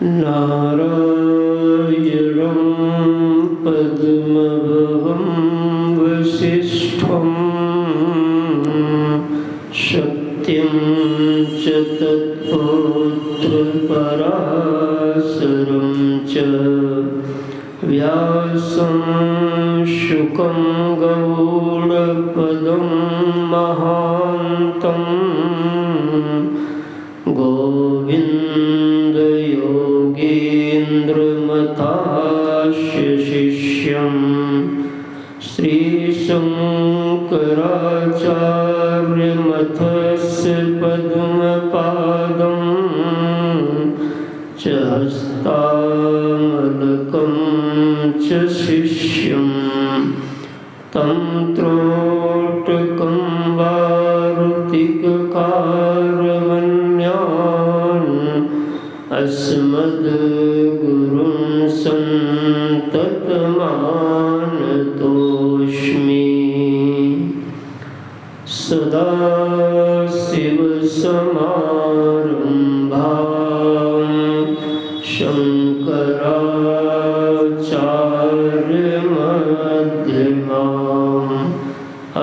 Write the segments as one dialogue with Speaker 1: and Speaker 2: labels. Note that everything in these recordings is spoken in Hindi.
Speaker 1: नारायणं पद्मभवं वसिष्ठं सत्यं च तत्पुत्रपराशरं च व्यासं शुकं गौडपदं महान्तं गोविन्दयोगीन्द्रमथास्य शिष्यं श्रीशङ्कराचार्यमथस्य पद्मपादं च हस्तामलकं च शिष्यं तं त्रोटकं वारुतिककारमन्यान् अस्मद्गुरुं सन्ततमानतोऽस्मि। सदाशिवसमारम्भां शङ्कराचार्यमध्यमाम्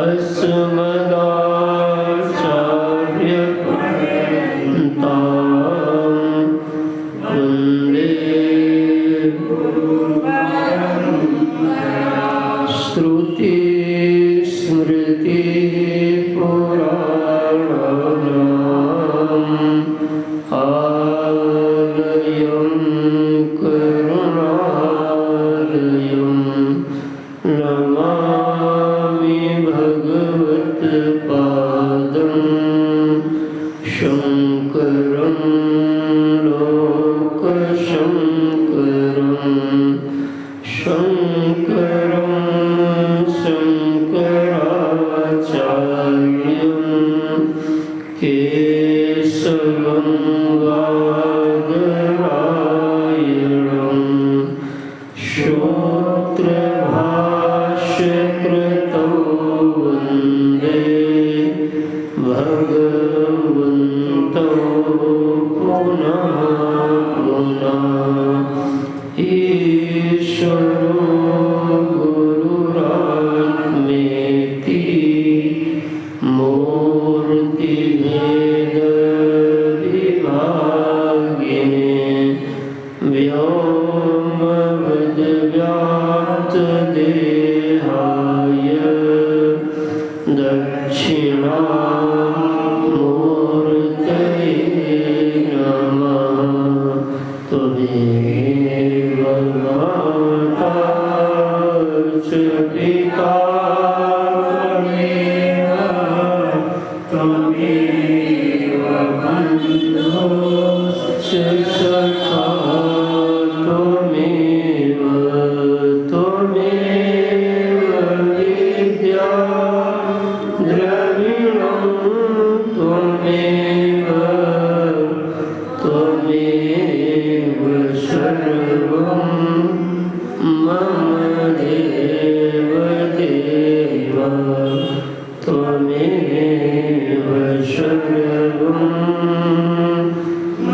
Speaker 1: अस्मदाचार्यपर्यन्तां वन्दे श्रुतिस्मृतिपुराणानाम् आलयं करुणालयं नमामि भगवत्पादं शङ्करं लोकशङ्करं शङ्करं शङ्कराचार्यं केशवं बादरायणं श्रोत्रभाष्यकृतौ वन्दे भगवन्तौ पुनः पुनः। ईश्वरो गुरुरात्मेति मूर्तिभेदविभागिने व्योमवद्व्याप्तदेहाय दक्षिणामूर्तये नमः। त्वमेव माता च पिता त्वमेव बन्धुश्च सखा त्वमेव विद्या द्रविणं त्वमेव सर्वं मम देव देव त्वमेव सर्वं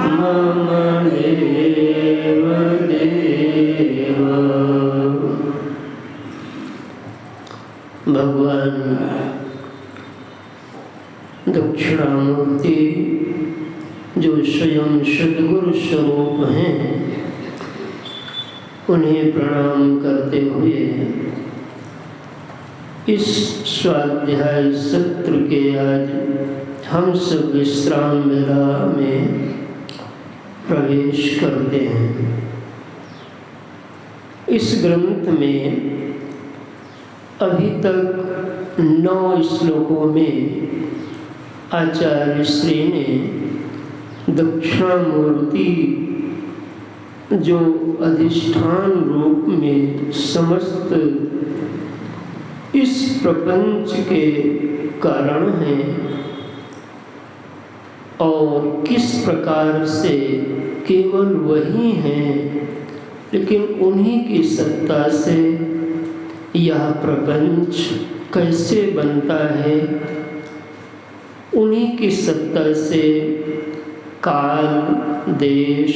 Speaker 1: मम देव देव। भगवान दक्षिणामूर्ति जो स्वयं सद्गुरु स्वरूप हैं, उन्हें प्रणाम करते हुए इस स्वाध्याय सत्र के आज हम सब विश्राम वेला में प्रवेश करते हैं। इस ग्रंथ में अभी तक 9 श्लोकों में आचार्य श्री ने दक्षिणामूर्ति जो अधिष्ठान रूप में समस्त इस प्रपंच के कारण हैं और किस प्रकार से केवल वही हैं, लेकिन उन्हीं की सत्ता से यह प्रपंच कैसे बनता है, उन्हीं की सत्ता से काल, देश,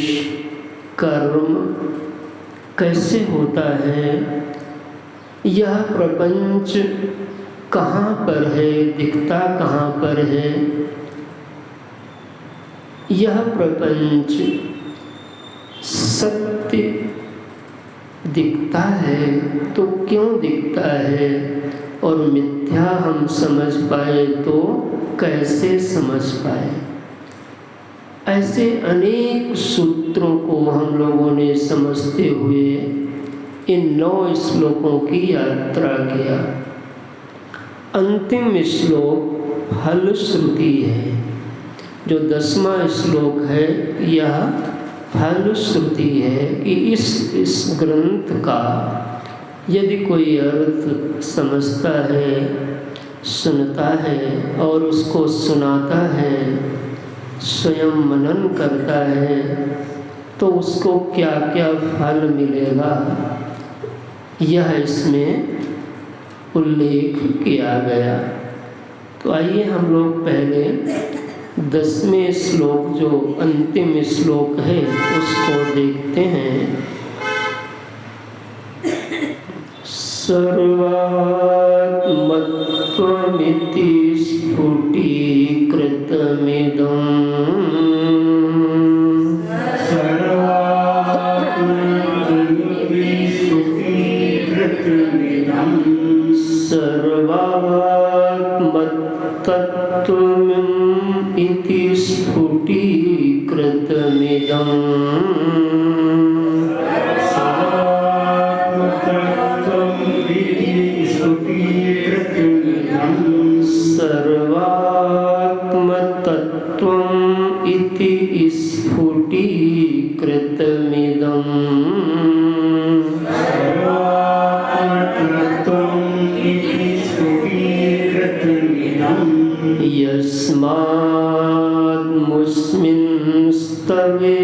Speaker 1: कर्म कैसे होता है, यह प्रपंच कहाँ पर है, दिखता कहाँ पर है। यह प्रपंच सत्य दिखता है तो क्यों दिखता है, और मिथ्या हम समझ पाए तो कैसे समझ पाए। ऐसे अनेक सूत्रों को हम लोगों ने समझते हुए इन 9 श्लोकों की यात्रा किया। अंतिम श्लोक फलश्रुति है। जो 10वां श्लोक है यह फलश्रुति है कि इस ग्रंथ का यदि कोई अर्थ समझता है, सुनता है और उसको सुनाता है, स्वयं मनन करता है, तो उसको क्या क्या फल मिलेगा, यह इसमें उल्लेख किया गया। तो आइए हम लोग पहले 10वें श्लोक जो अंतिम श्लोक है उसको देखते हैं। सर्वात्मत्वमिति स्फुटीकृतमिदं सर्वात्मतत्त्वमिति स्फुटीकृतमिदं सर्वात्मतत्त्वम् इति स्फुटीकृतमिदं यस्मान्मुस्मिंस्तवे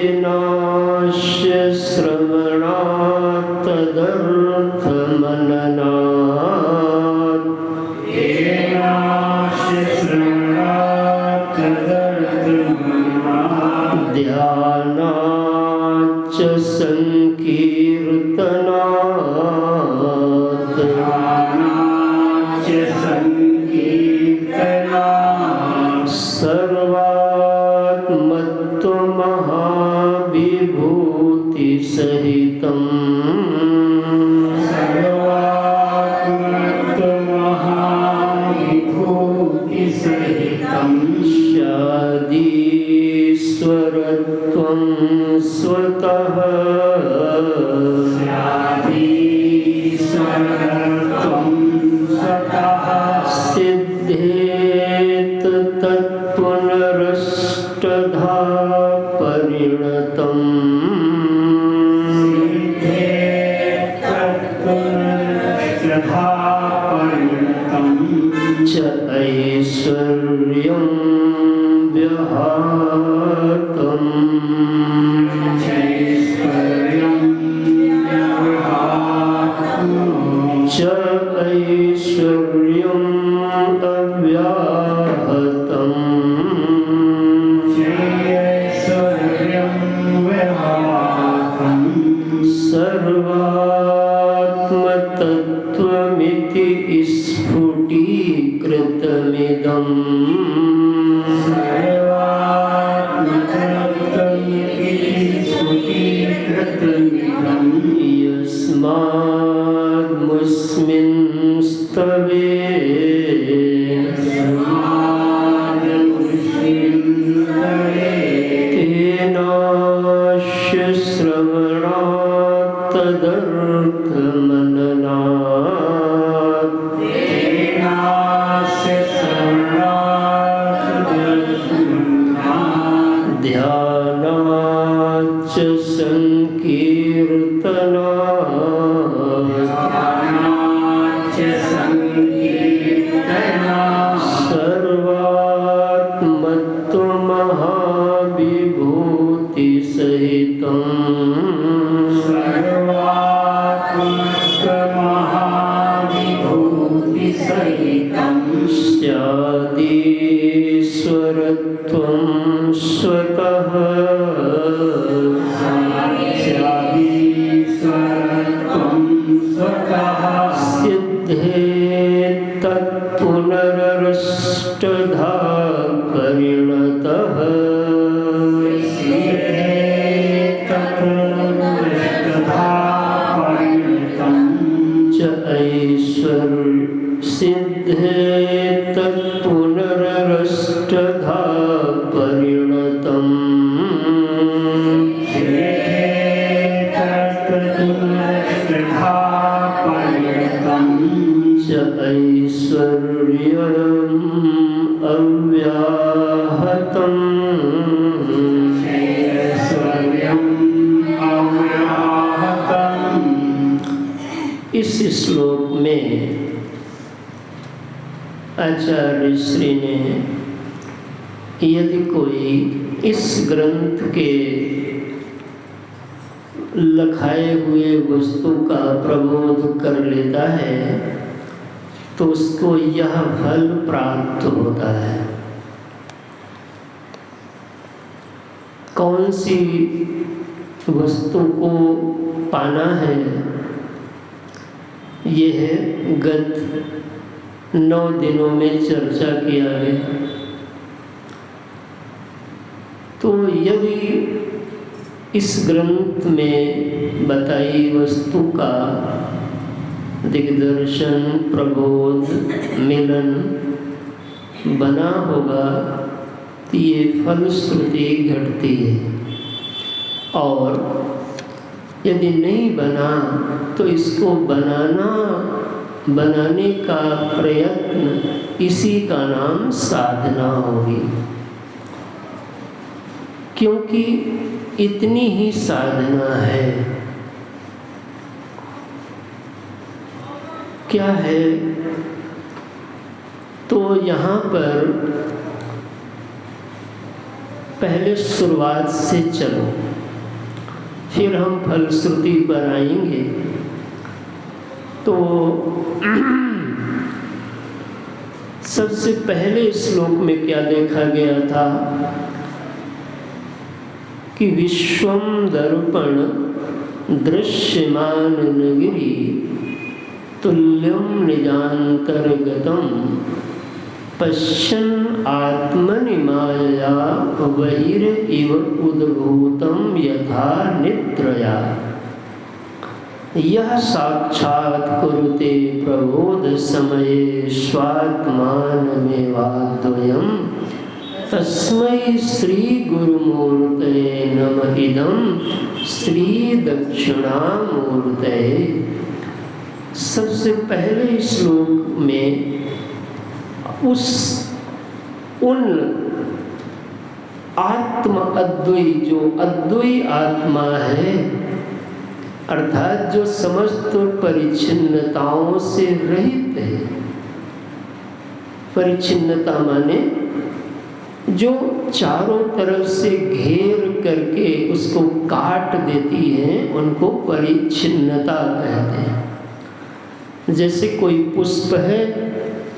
Speaker 1: तेनास्य श्रवणात् तदर्थमननात् ध्यानाच्च संकीर्तनात् सर्वात्मत्वमहाविभूतिसहितं शादीश्वरत्वं स्वतः सिद्धेत तत्पुनरष्टधा परिणतम् च ऐश्वर्यं व्याहतम् च ऐश्वर्यम् अव्याहतम् सर्वात्मतत्त्वमिति स्फुटीकृतमिदं यस्मान्मुस्मिंस्तवे तेनास्य श्रवणात् तदर्थमननात् स्यादीश्वरत्वं स्वतः सिद्धेत् तत्पुनरष्टधा परिणतः च ऐश्वर्य सिद्धेत् तत्पुनरष्टधा परिणतम् च ऐश्वर्यम् अव्याहतम् इस श्लोक में आचार्य श्री ने यदि कोई इस ग्रंथ के लखाए हुए वस्तु का प्रबोध कर लेता है तो उसको यह फल प्राप्त होता है। कौन सी वस्तु को पाना है, यह गत 9 दिनों में चर्चा किया गया। तो यदि इस ग्रंथ में बताई वस्तु का दिग्दर्शन, प्रबोध, मिलन बना होगा तो ये फलश्रुति घटती है, और यदि नहीं बना तो इसको बनाने का प्रयत्न, इसी का नाम साधना होगी। क्योंकि इतनी ही साधना है। क्या है? तो यहाँ पर पहले शुरुआत से चलो, फिर हम फलश्रुति पर आएंगे। तो सबसे पहले श्लोक में क्या देखा गया था कि विश्वम दर्पण दृश्यमान नगरी तुल्यम निजांतर्गतम पश्यन् आत्मनि मायया बहिर इव उद्भूतम यथा निद्रया यह साक्षात् कुरुते प्रबोध समये स्वात्मानमेवाद्वयम् तस्मै श्री गुरुमूर्तये नमः इदं श्री दक्षिणामूर्तये। सबसे पहले श्लोक में उन आत्म अद्वयी, जो अद्वयी आत्मा है, अर्थात जो समस्त परिच्छिन्नताओं से रहित है। परिच्छिन्नता माने जो चारों तरफ से घेर करके उसको काट देती है, उनको परिच्छिन्नता कहते हैं। जैसे कोई पुष्प है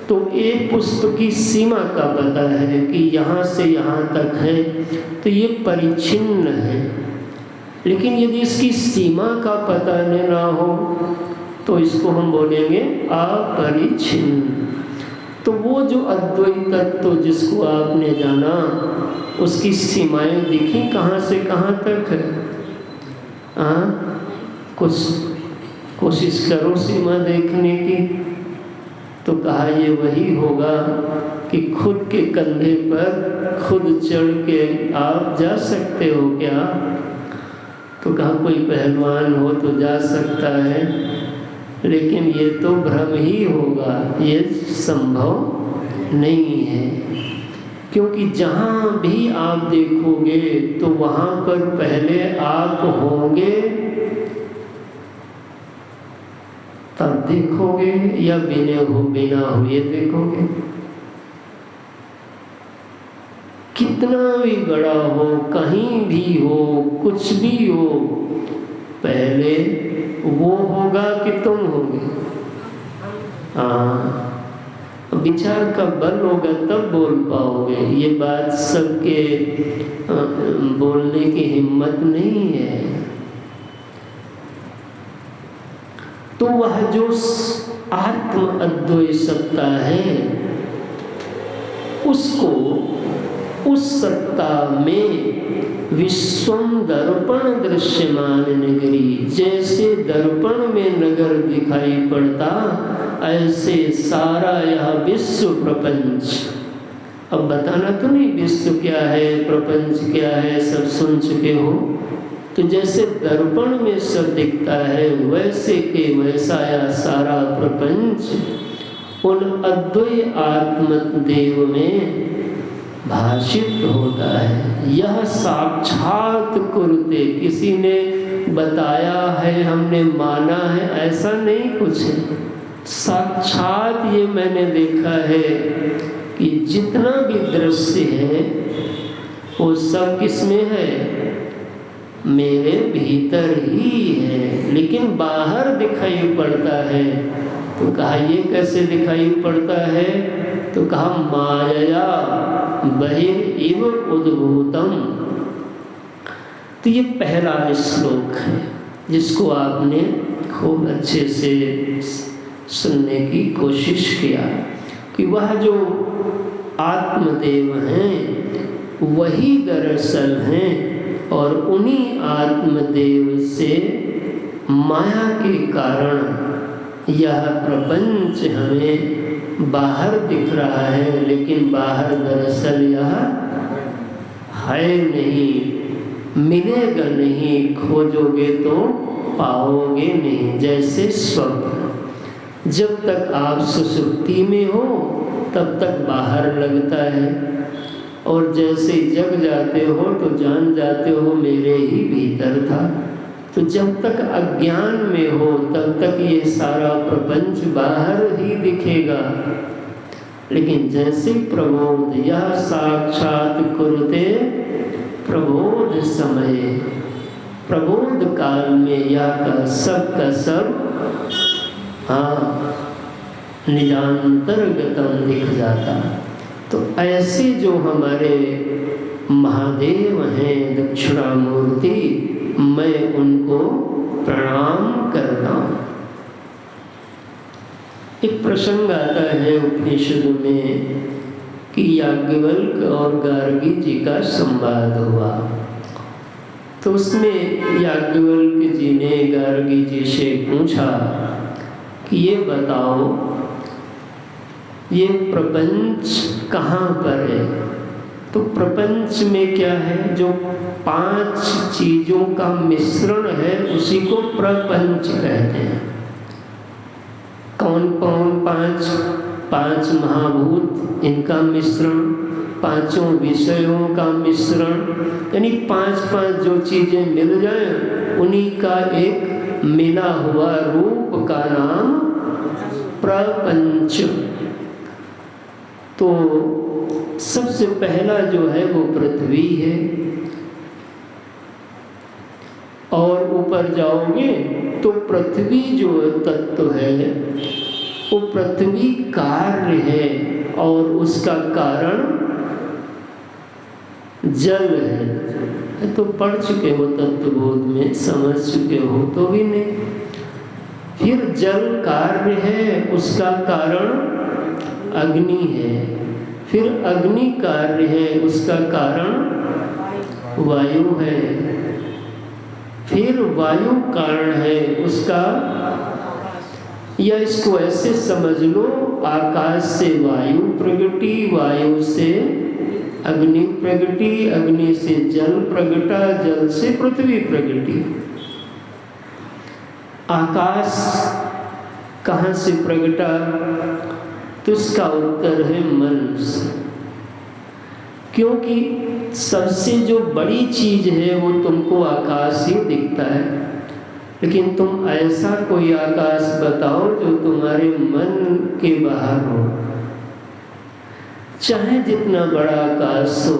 Speaker 1: तो एक पुष्प की सीमा का पता है कि यहाँ से यहाँ तक है, तो ये परिच्छिन्न है। लेकिन यदि इसकी सीमा का पता न हो तो इसको हम बोलेंगे अपरिच्छिन्न। तो वो जो अद्वैत तत्व जिसको आपने जाना, उसकी सीमाएं दिखी कहाँ से कहाँ तक है? कुछ कोशिश करो सीमा देखने की। तो कहा ये वही होगा कि खुद के कंधे पर खुद चढ़ के आप जा सकते हो क्या? तो कहा कोई पहलवान हो तो जा सकता है, लेकिन ये तो भ्रम ही होगा, ये संभव नहीं है। क्योंकि जहाँ भी आप देखोगे तो वहाँ पर पहले आप होंगे तब देखोगे, या बिना हुए देखोगे। कितना भी बड़ा हो, कहीं भी हो, कुछ भी हो, पहले वो होगा कि तुम होगे। विचार का बल होगा तब बोल पाओगे। ये बात सबके बोलने की हिम्मत नहीं है। तो वह जो आत्म अद्वैत सत्ता है, उसको उस सत्ता में विश्वम दर्पण दृश्यमान नगरी, जैसे दर्पण में नगर दिखाई पड़ता, ऐसे सारा यह विश्व प्रपंच। अब बताना तो नहीं विश्व क्या है, प्रपंच क्या है, सब सुन चुके हो। तो जैसे दर्पण में सब दिखता है, वैसे के वैसा यह सारा प्रपंच उन अद्वैत आत्मदेव में भाषित होता है। यह साक्षात कुरुते, किसी ने बताया है, हमने माना है, ऐसा नहीं कुछ है। साक्षात ये मैंने देखा है कि जितना भी दृश्य है वो सब किसमें है, मेरे भीतर ही है, लेकिन बाहर दिखाई पड़ता है। तो कहा ये कैसे दिखाई पड़ता है, तो कहा माया बहिर्इव उद्भूतम। तो ये पहला श्लोक है जिसको आपने खूब अच्छे से सुनने की कोशिश किया कि वह जो आत्मदेव हैं वही दरअसल हैं, और उन्हीं आत्मदेव से माया के कारण यह प्रपंच हमें बाहर दिख रहा है, लेकिन बाहर दरअसल यह है नहीं, मिलेगा नहीं, खोजोगे तो पाओगे नहीं। जैसे स्वप्न, जब तक आप सुषुप्ति में हो तब तक बाहर लगता है, और जैसे जग जाते हो तो जान जाते हो मेरे ही भीतर था। तो जब तक अज्ञान में हो तब तक ये सारा प्रपंच बाहर ही दिखेगा, लेकिन जैसे प्रबोध, यह साक्षात कुरुते प्रबोध समय, प्रबोध काल में यह का सब निजांतर्गतम दिख जाता। तो ऐसे जो हमारे महादेव हैं दक्षिणामूर्ति, मैं उनको प्रणाम करता हूँ। एक प्रसंग आता है उपनिषद में कि याज्ञवल्क और गार्गी जी का संवाद हुआ। तो उसमें याज्ञवल्क जी ने गार्गी जी से पूछा कि ये बताओ, ये प्रपंच कहाँ पर है? तो प्रपंच में क्या है, जो 5 चीजों का मिश्रण है उसी को प्रपंच कहते हैं। कौन कौन? 5 महाभूत, इनका मिश्रण, 5 विषयों का मिश्रण, यानी 5 जो चीजें मिल जाएं उन्हीं का एक मिला हुआ रूप का नाम प्रपंच। तो सबसे पहला जो है वो पृथ्वी है, और ऊपर जाओगे तो पृथ्वी जो तत्व है वो पृथ्वी कार्य है, और उसका कारण जल है। तो पढ़ चुके हो तत्वबोध में, समझ चुके हो तो भी नहीं। फिर जल कार्य है, उसका कारण अग्नि है। फिर अग्नि कार्य है, उसका कारण वायु है। फिर वायु कारण है उसका, या इसको ऐसे समझ लो, आकाश से वायु प्रगटी, वायु से अग्नि प्रगटी, अग्नि से जल प्रगटा, जल से पृथ्वी प्रगटी। आकाश कहाँ से प्रगटा? तो इसका उत्तर है मन से, क्योंकि सबसे जो बड़ी चीज है वो तुमको आकाश ही दिखता है, लेकिन तुम ऐसा कोई आकाश बताओ जो तुम्हारे मन के बाहर हो। चाहे जितना बड़ा आकाश हो,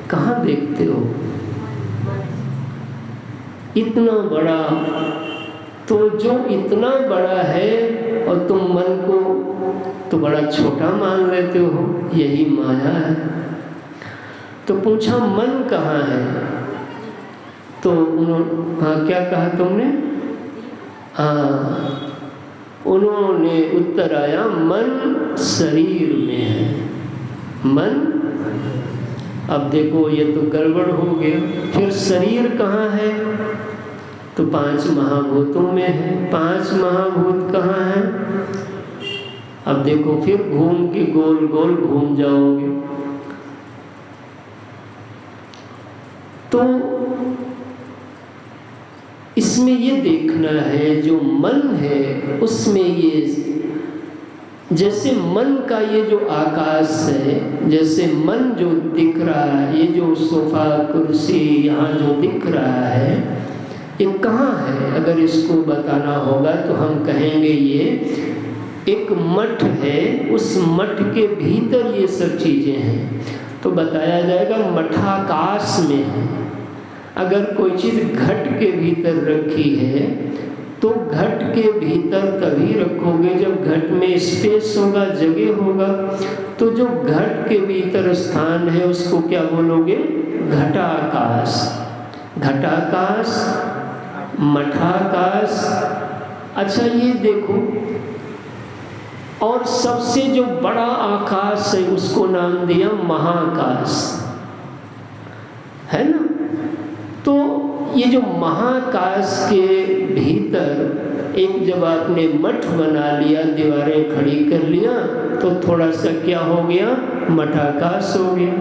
Speaker 1: कहाँ देखते हो? इतना बड़ा, तो जो इतना बड़ा है और तुम मन को तो बड़ा छोटा मान लेते हो, यही माया है। तो पूछा मन कहाँ है? तो उन्होंने हाँ क्या कहा तुमने? हाँ, उन्होंने उत्तर आया मन शरीर में है। मन, अब देखो ये तो गड़बड़ हो गया। फिर शरीर कहाँ है? तो 5 महाभूतों में है। 5 महाभूत कहाँ है? अब देखो फिर घूम के गोल गोल घूम जाओगे। तो इसमें ये देखना है जो मन है उसमें ये, जैसे मन का ये जो आकाश है, जैसे मन जो दिख रहा है, ये जो सोफा कुर्सी यहाँ जो दिख रहा है, ये कहाँ है? अगर इसको बताना होगा तो हम कहेंगे ये एक मठ है, उस मठ के भीतर ये सब चीज़ें हैं। तो बताया जाएगा मठाकाश में है। अगर कोई चीज़ घट के भीतर रखी है तो घट के भीतर तभी रखोगे जब घट में स्पेस होगा, जगह होगा। तो जो घट के भीतर स्थान है उसको क्या बोलोगे? घटाकाश। घटाकाश, मठाकाश। अच्छा ये देखो, और सबसे जो बड़ा आकाश है उसको नाम दिया महाकाश, है ना? तो ये जो महाकाश के भीतर एक जब आपने मठ बना लिया, दीवारें खड़ी कर लिया, तो थोड़ा सा क्या हो गया? मठाकाश हो गया।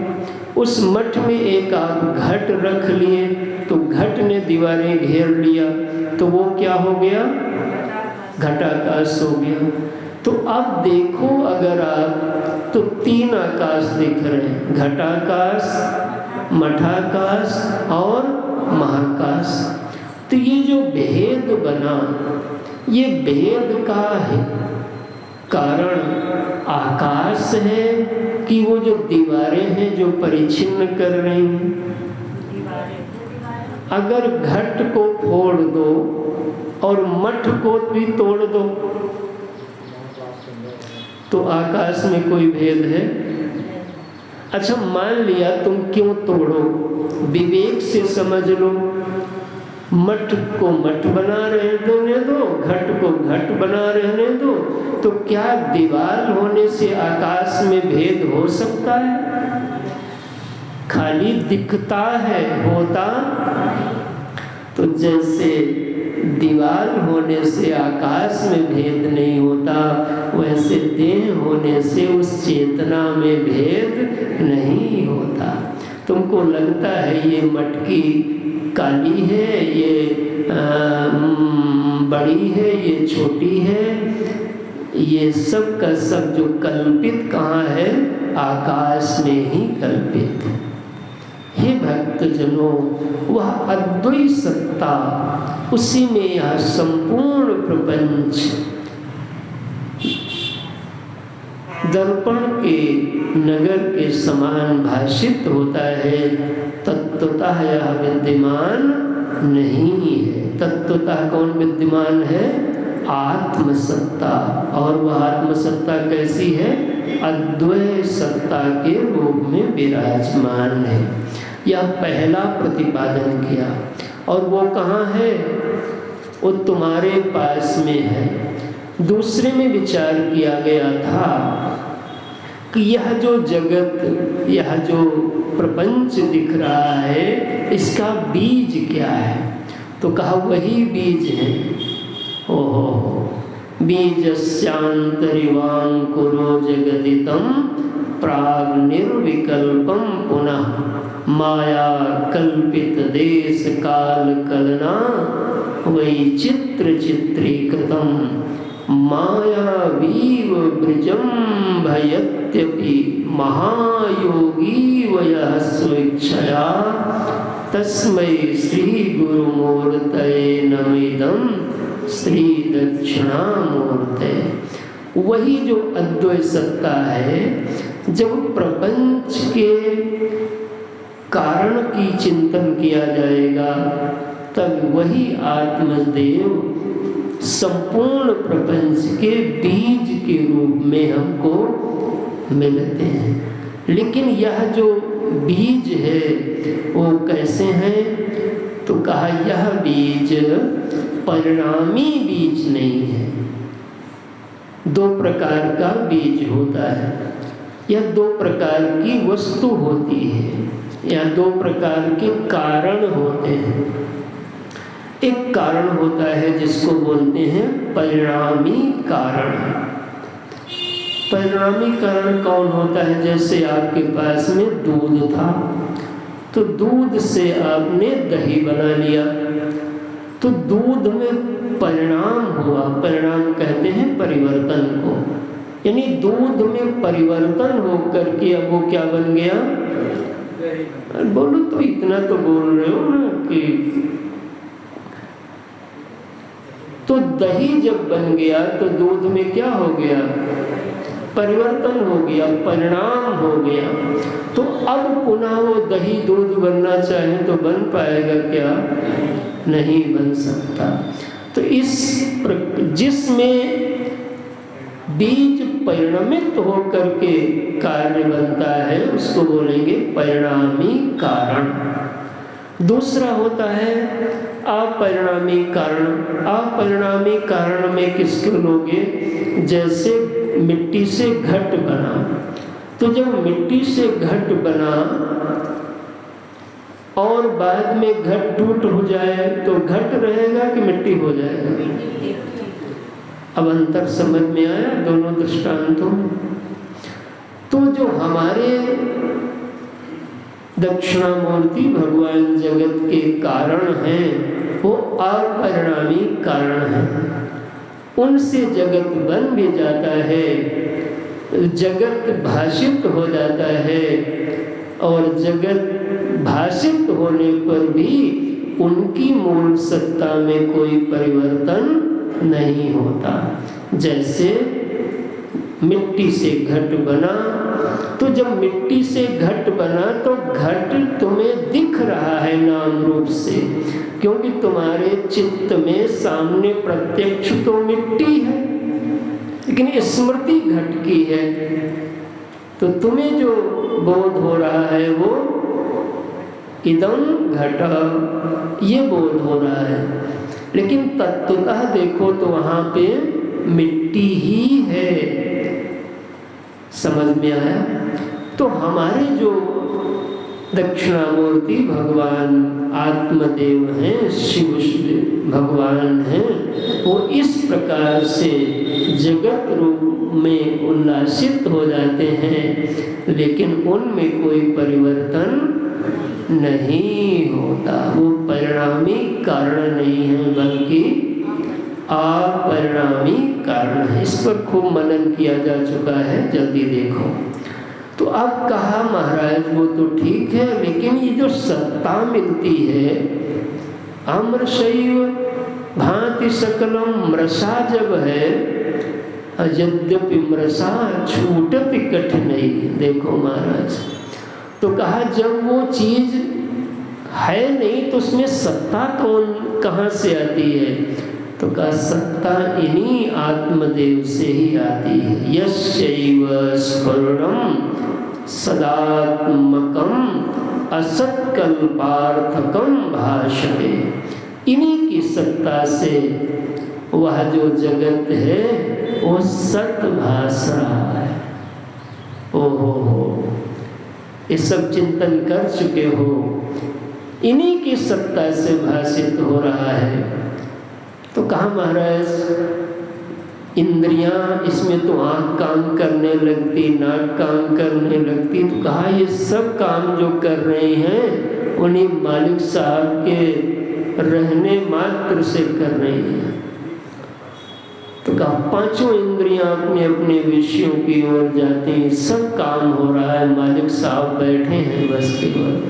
Speaker 1: उस मठ में एक आप घट रख लिए तो घट ने दीवारें घेर लिया, तो वो क्या हो गया? घटाकाश हो गया। तो अब देखो अगर आप, तो 3 आकाश दिख रहे हैं, घटाकाश, मठाकाश और महाकाश। तो ये जो भेद बना, ये भेद का है कारण आकाश है कि वो जो दीवारें हैं जो परिच्छिन्न कर रही हैं? अगर घट को फोड़ दो और मठ को भी तोड़ दो तो आकाश में कोई भेद है? अच्छा मान लिया तुम क्यों तोड़ो, विवेक से समझ लो। मठ को मठ बना रहने दो, घट को घट बना रहने दो। तो क्या दीवार होने से आकाश में भेद हो सकता है? खाली दिखता है, होता। तो जैसे दीवार होने से आकाश में भेद नहीं होता, वैसे देह होने से उस चेतना में भेद नहीं होता। तुमको लगता है ये मटकी काली है, ये बड़ी है, ये छोटी है, ये सब का सब जो कल्पित कहाँ है? आकाश में ही कल्पित है। हे भक्तजनों, वह अद्वैत सत्ता, उसी में यह संपूर्ण प्रपंच दर्पण के नगर के समान भाषित होता है। तत्वतः यह विद्यमान नहीं है। तत्वतः कौन विद्यमान है? आत्मसत्ता। और वह आत्मसत्ता कैसी है? अद्वैत सत्ता के रूप में विराजमान है। यह पहला प्रतिपादन किया। और वो कहाँ है? वो तुम्हारे पास में है। दूसरे में विचार किया गया था कि यह जो जगत, यह जो प्रपंच दिख रहा है, इसका बीज क्या है? तो कहा वही बीज है। ओहो, बीजस्यान्तरिवांकुरो जगदितं प्राग निर्विकल्पम पुनः माया कल्पित देश काल कलना वैचित्र चित्रीकृतम मायावीव विजृंभयत्यपि महायोगी वयः स्वेच्छया तस्मै श्री गुरुमूर्तये नमिदं श्री दक्षिणामूर्ते। वही जो अद्वैत सत्ता है, जब प्रपंच के कारण की चिंतन किया जाएगा तब वही आत्मदेव संपूर्ण प्रपंच के बीज के रूप में हमको मिलते हैं। लेकिन यह जो बीज है वो कैसे हैं? तो कहा यह बीज परिणामी बीज नहीं है। दो प्रकार का बीज होता है, यह दो प्रकार की वस्तु होती है, या दो प्रकार के कारण होते हैं। एक कारण होता है जिसको बोलते हैं परिणामी कारण। परिणामी कारण कौन होता है? जैसे आपके पास में दूध था, तो दूध से आपने दही बना लिया, तो दूध में परिणाम हुआ। परिणाम कहते हैं परिवर्तन को, यानी दूध में परिवर्तन होकर के अब वो क्या बन गया? बोलो तो, इतना तो बोल रहे हो ना कि तो दही जब बन गया तो दूध में क्या हो गया? परिवर्तन हो गया, परिणाम हो गया। तो अब पुनः वो दही दूध बनना चाहे तो बन पाएगा क्या? नहीं बन सकता। तो जिसमें बीज परिणमित होकर के कार्य बनता है उसको बोलेंगे परिणामी कारण। दूसरा होता है अपरिणामी कारण। अपरिणामी कारण में किसको लोगे? जैसे मिट्टी से घट बना, तो जब मिट्टी से घट बना और बाद में घट टूट हो जाए तो घट रहेगा कि मिट्टी हो जाएगा? अब अंतर समझ में आया दोनों दृष्टांतों में? तो जो हमारे दक्षिणामूर्ति भगवान जगत के कारण हैं वो अपरिणामी कारण हैं। उनसे जगत बन भी जाता है, जगत भाषित हो जाता है, और जगत भाषित होने पर भी उनकी मूल सत्ता में कोई परिवर्तन नहीं होता। जैसे मिट्टी से घट बना, तो जब मिट्टी से घट बना तो घट तुम्हें दिख रहा है नाम रूप से, क्योंकि तुम्हारे चित्त में सामने प्रत्यक्ष तो मिट्टी है, लेकिन स्मृति घट की है। तो तुम्हें जो बोध हो रहा है वो इदं घट, ये बोध हो रहा है, लेकिन तत्वतः देखो तो वहां पे मिट्टी ही है। समझ में आया? तो हमारे जो दक्षिणामूर्ति भगवान आत्मदेव हैं, शिव भगवान हैं, वो इस प्रकार से जगत रूप में उल्लासित हो जाते हैं, लेकिन उनमें कोई परिवर्तन नहीं होता। वो परिणामी कारण नहीं है बल्कि अपरिणामी कारण है। इस पर खूब मनन किया जा चुका है, जल्दी देखो। तो अब कहा महाराज वो तो ठीक है, लेकिन ये जो सत्ता मिलती है, अमृषैव भांति सकलम, मृषा जब है, यद्यपि मृषा छूटति कठिनाई। देखो महाराज, तो कहा जब वो चीज है नहीं तो उसमें सत्ता कहाँ से आती है? तो कहा सत्ता इन्हीं आत्मदेव से ही आती है। यस्यैव स्फुरणं सदात्मकं असत्कल्पार्थकं भाषते। इन्हीं की सत्ता से वह जो जगत है वो सत भास रहा है। ओहो, ये सब चिंतन कर चुके हो, इन्हीं की सत्ता से भाषित हो रहा है। तो कहा महाराज इंद्रियां, इसमें तो आँख काम करने लगती, नाक काम करने लगती, तो कहा ये सब काम जो कर रहे हैं उन्हीं मालिक साहब के रहने मात्र से कर रहे हैं। तो कहा पांचों इंद्रियां अपने अपने विषयों की ओर जाती हैं, सब काम हो रहा है, मालिक साहब बैठे हैं बस केवल।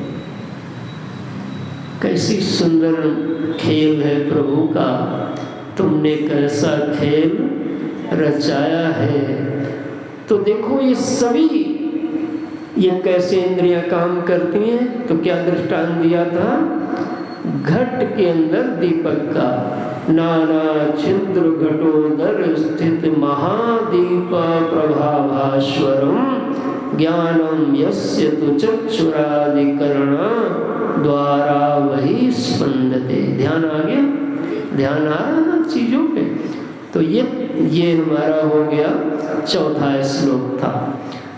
Speaker 1: कैसी सुंदर खेल है प्रभु का, तुमने कैसा खेल रचाया है। तो देखो ये सभी, ये कैसे इंद्रियां काम करती हैं? तो क्या दृष्टांत दिया था? घट के अंदर दीपक का, नाना छिद्र घटोदर स्थित महादीप प्रभाभास्वरम ज्ञानम यस्य तु चक्षुरादिकरण द्वारा वही स्पंदते। ध्यान आ गया? ध्यान आ रहा ना चीजों पे? तो ये हमारा हो गया चौथा श्लोक था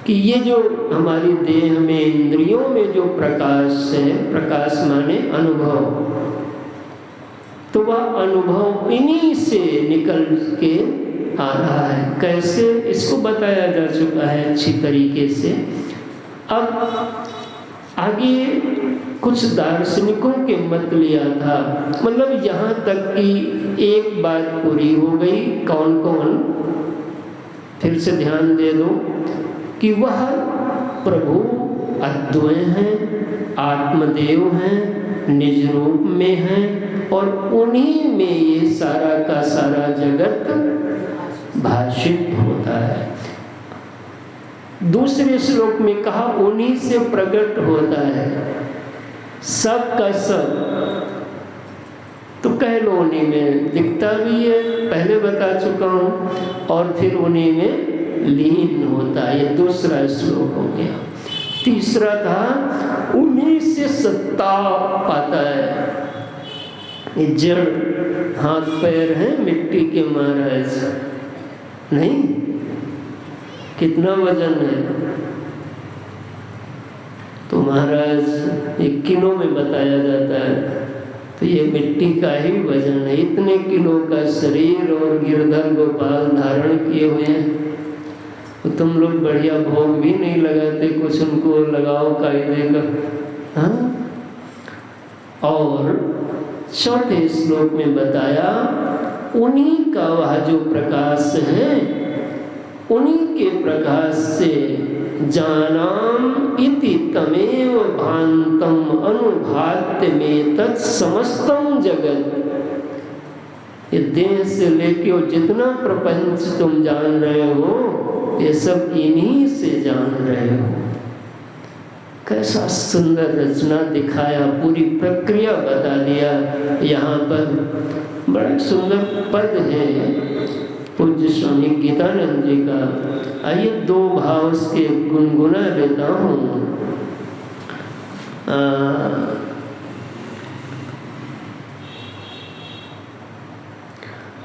Speaker 1: कि ये जो हमारी देह में इंद्रियों में जो प्रकाश है, प्रकाश माने अनुभव, तो वह अनुभव इन्हीं से निकल के आ रहा है। कैसे? इसको बताया जा चुका है अच्छी तरीके से। अब आगे कुछ दार्शनिकों के मत लिया था, मतलब यहाँ तक कि एक बात पूरी हो गई। कौन कौन? फिर से ध्यान दे दो कि वह प्रभु अद्वय हैं, आत्मदेव हैं, निज रूप में हैं और उन्हीं में ये सारा का सारा जगत भाषित होता है। दूसरे श्लोक में कहा उन्हीं से प्रकट होता है सब का सब, तो कह लो उन्हीं में दिखता भी है, पहले बता चुका हूँ, और फिर उन्हीं में लीन होता है। ये दूसरा श्लोक हो गया। तीसरा था उन्हीं से सत्ता पाता है। ये जड़ हाथ पैर हैं मिट्टी के महाराज नहीं, कितना वजन है? तो महाराज ये किलो में बताया जाता है, तो ये मिट्टी का ही वजन है। इतने किलो का शरीर और गिरधर गोपाल धारण किए हुए हैं। तो तुम लोग बढ़िया भोग भी नहीं लगाते, कुछ उनको लगाओ कायदे का। हाँ? और चौथे श्लोक में बताया उन्हीं का वह जो प्रकाश है, उन्हीं के प्रकाश से जानाम इति तमेव भान्तम अनुभात्य में तत्समस्तम जगत। ये देह से लेके और जितना प्रपंच तुम जान रहे हो, ये सब इन्हीं से जान रहे हो। कैसा सुंदर रचना दिखाया, पूरी प्रक्रिया बता दिया। यहाँ पर बड़ा सुंदर पद है पूज्य स्वामी गीतानंद जी का। आइए दो भाव उसके गुनगुना लेता हूँ।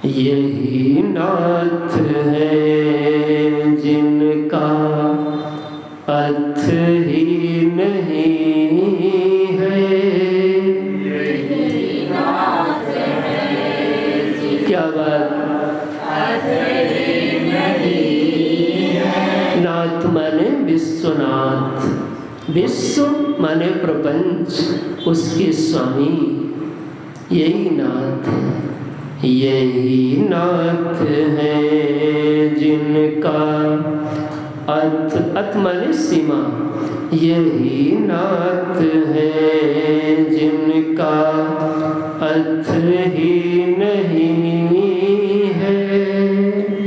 Speaker 1: यही नाथ है जिनका अर्थ ही नहीं है। यही नाथ है, क्या बात? नाथ माने विश्वनाथ, विश्व माने प्रपंच, उसके स्वामी यही नाथ है। यही नाथ है जिनका अर्थ, अर्थ माने सीमा, यही नाथ है जिनका अर्थ ही नहीं है।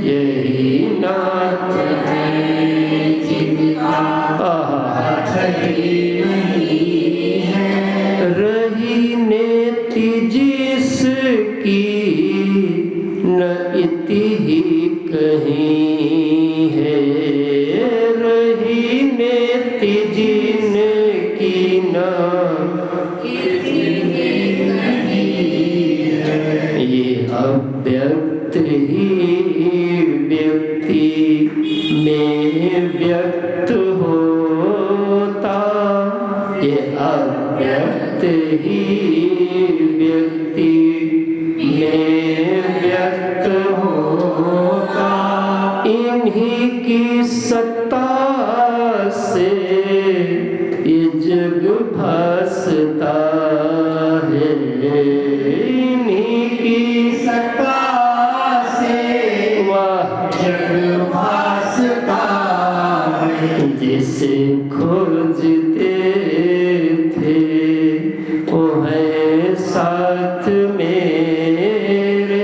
Speaker 1: यही नाथ है जिनका अर्थ ही नहीं है। रही नेति जिसकी न इति ही कहीं है। रही नेति जिनकी न ये अव्यक्त ही व्यक्ति में व्यक्त होता। ये अव्यक्त ही व्यक्ति में व्यक्त होता। इन्हीं की सत्ता से ये जग भासता है। इन्हीं की सत्ता से वह जग भासता है। जिसे खोजते थे वो है साथ मेरे।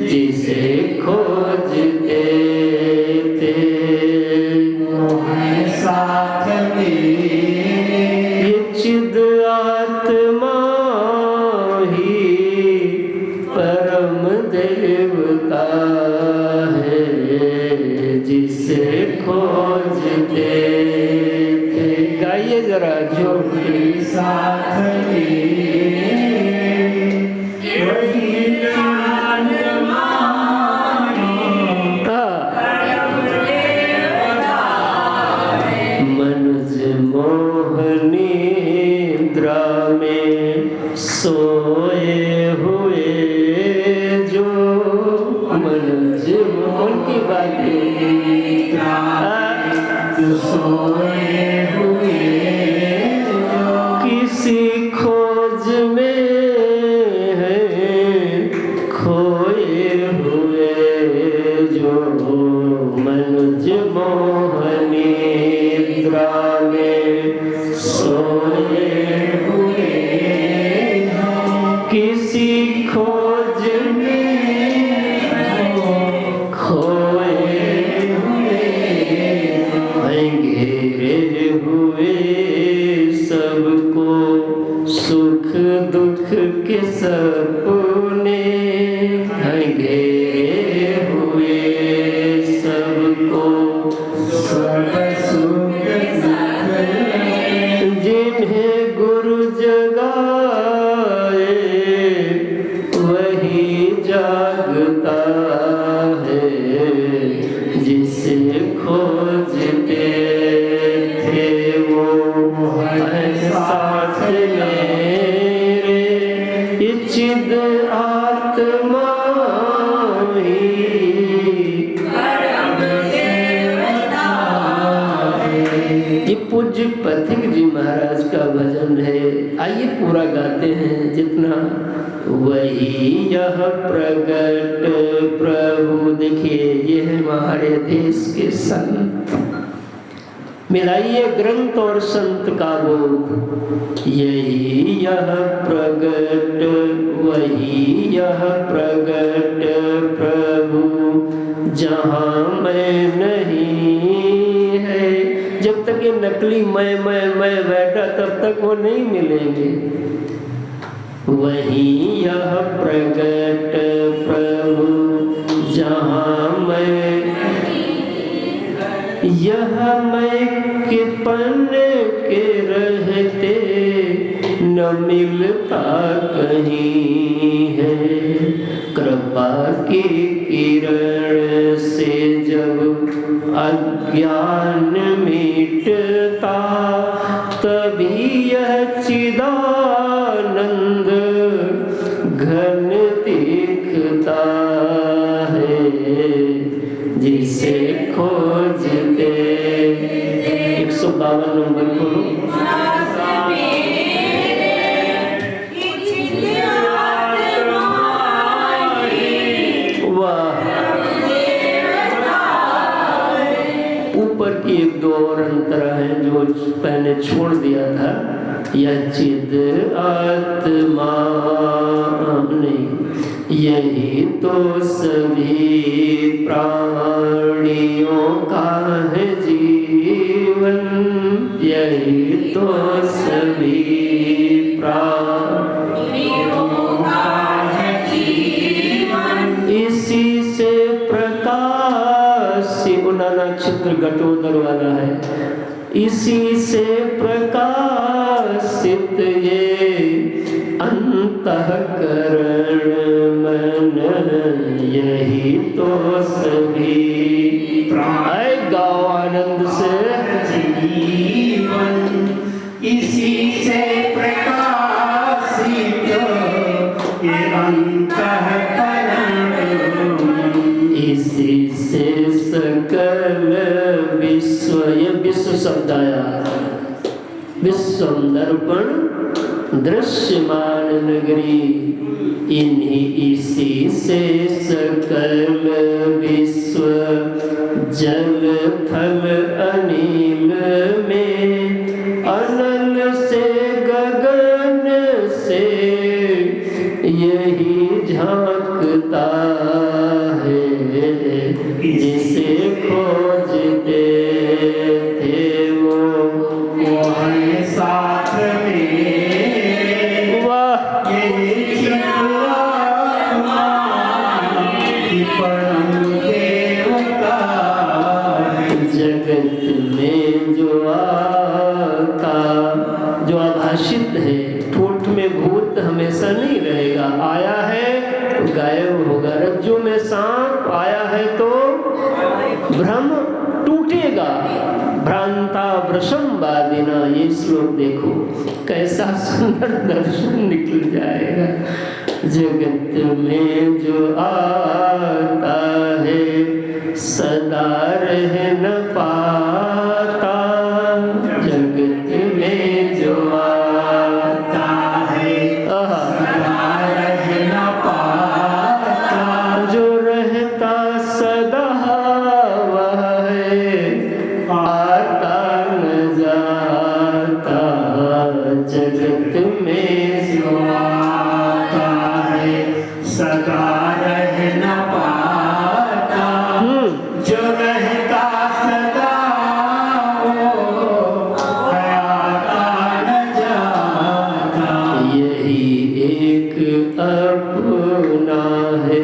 Speaker 1: जिसे खोजते थे वो है साथ मेरे। ये चिद आत्मा ही पर मिलाइए जरा, जो
Speaker 2: के साथ वही ज्ञान मानो।
Speaker 1: मनुज मोह निद्रा में सोए हुए जो, मनुज उनकी बातें
Speaker 2: सोए हुए
Speaker 1: किसी खोज में है खोए हुए जो, मनुज मोह निद्रा में सोए हुए किसी खोज में खोए घेरे हुए सबको सुख दुख के सपने, घेरे हुए सबको
Speaker 2: सब सुख
Speaker 1: जिन्हें गुरु जगाए वही जागता है, जिसे खोजते थे वो है साथ मेरे, चिद आत्मा ही ये पूज्य पथिक जी महाराज का भजन है। आइए पूरा गाते हैं जितना। वही यह प्रगट प्रभु, देखिए ये है हमारे देश के संत, मिलाइए ग्रंथ और संत का बोध। यही यह प्रगट वही यह प्रगट प्रभु, जहाँ मैं नहीं है। जब तक ये नकली मैं बैठा तब तक वो नहीं मिलेंगे। वही यह प्रगट प्रभु, जहाँ मैं यह मैं किपन के रहते न मिलता कहीं है। कृपा की किरण से जब अज्ञान मिटता, तभी यह चिदानंद घन दिखता है, जिसे खोजते। 152 नंबर खोलो। ऊपर की एक दो और अंतरा है जो मैंने छोड़ दिया था। यह चिद आत्मा नहीं, यही तो सभी प्राणियों का है जीवन, यही तो सभी प्राणियों का है जीवन। इसी से प्रकाश, उना नक्षत्र घटोदर वाला है, इसी से प्रकाशित ये अंतःकरण मन, यही तो सभी प्राण गाओ आनंद से
Speaker 2: जीवन। इसी से प्रकाशित ये अंतःकरण,
Speaker 1: इसी से सकल विश्व, ये विश्व शब्द आया, विश्व दर्पण दृश्यमान नगरी, इन्हीं इसी से सकल विश्व जल थल अनिल में, अनल से गगन से यही झांकता है, जिसे खोजते थे वो
Speaker 2: है साथ में।
Speaker 1: वाह
Speaker 2: ये आत्मा की परम देवता है।
Speaker 1: जगत में वृषंबादिना, ये श्लोक देखो कैसा सुंदर दर्शन निकल जाएगा। जगत में जो आता है सदा रह न पाता, जगत में जो आता है सदा रह न पाता, जो रहता सदा वह है आता न जाता, जगत में जो आता है
Speaker 2: सदा रह न पाता, जो रहता सदा वो आता न जाता।
Speaker 1: यही एक अपना है,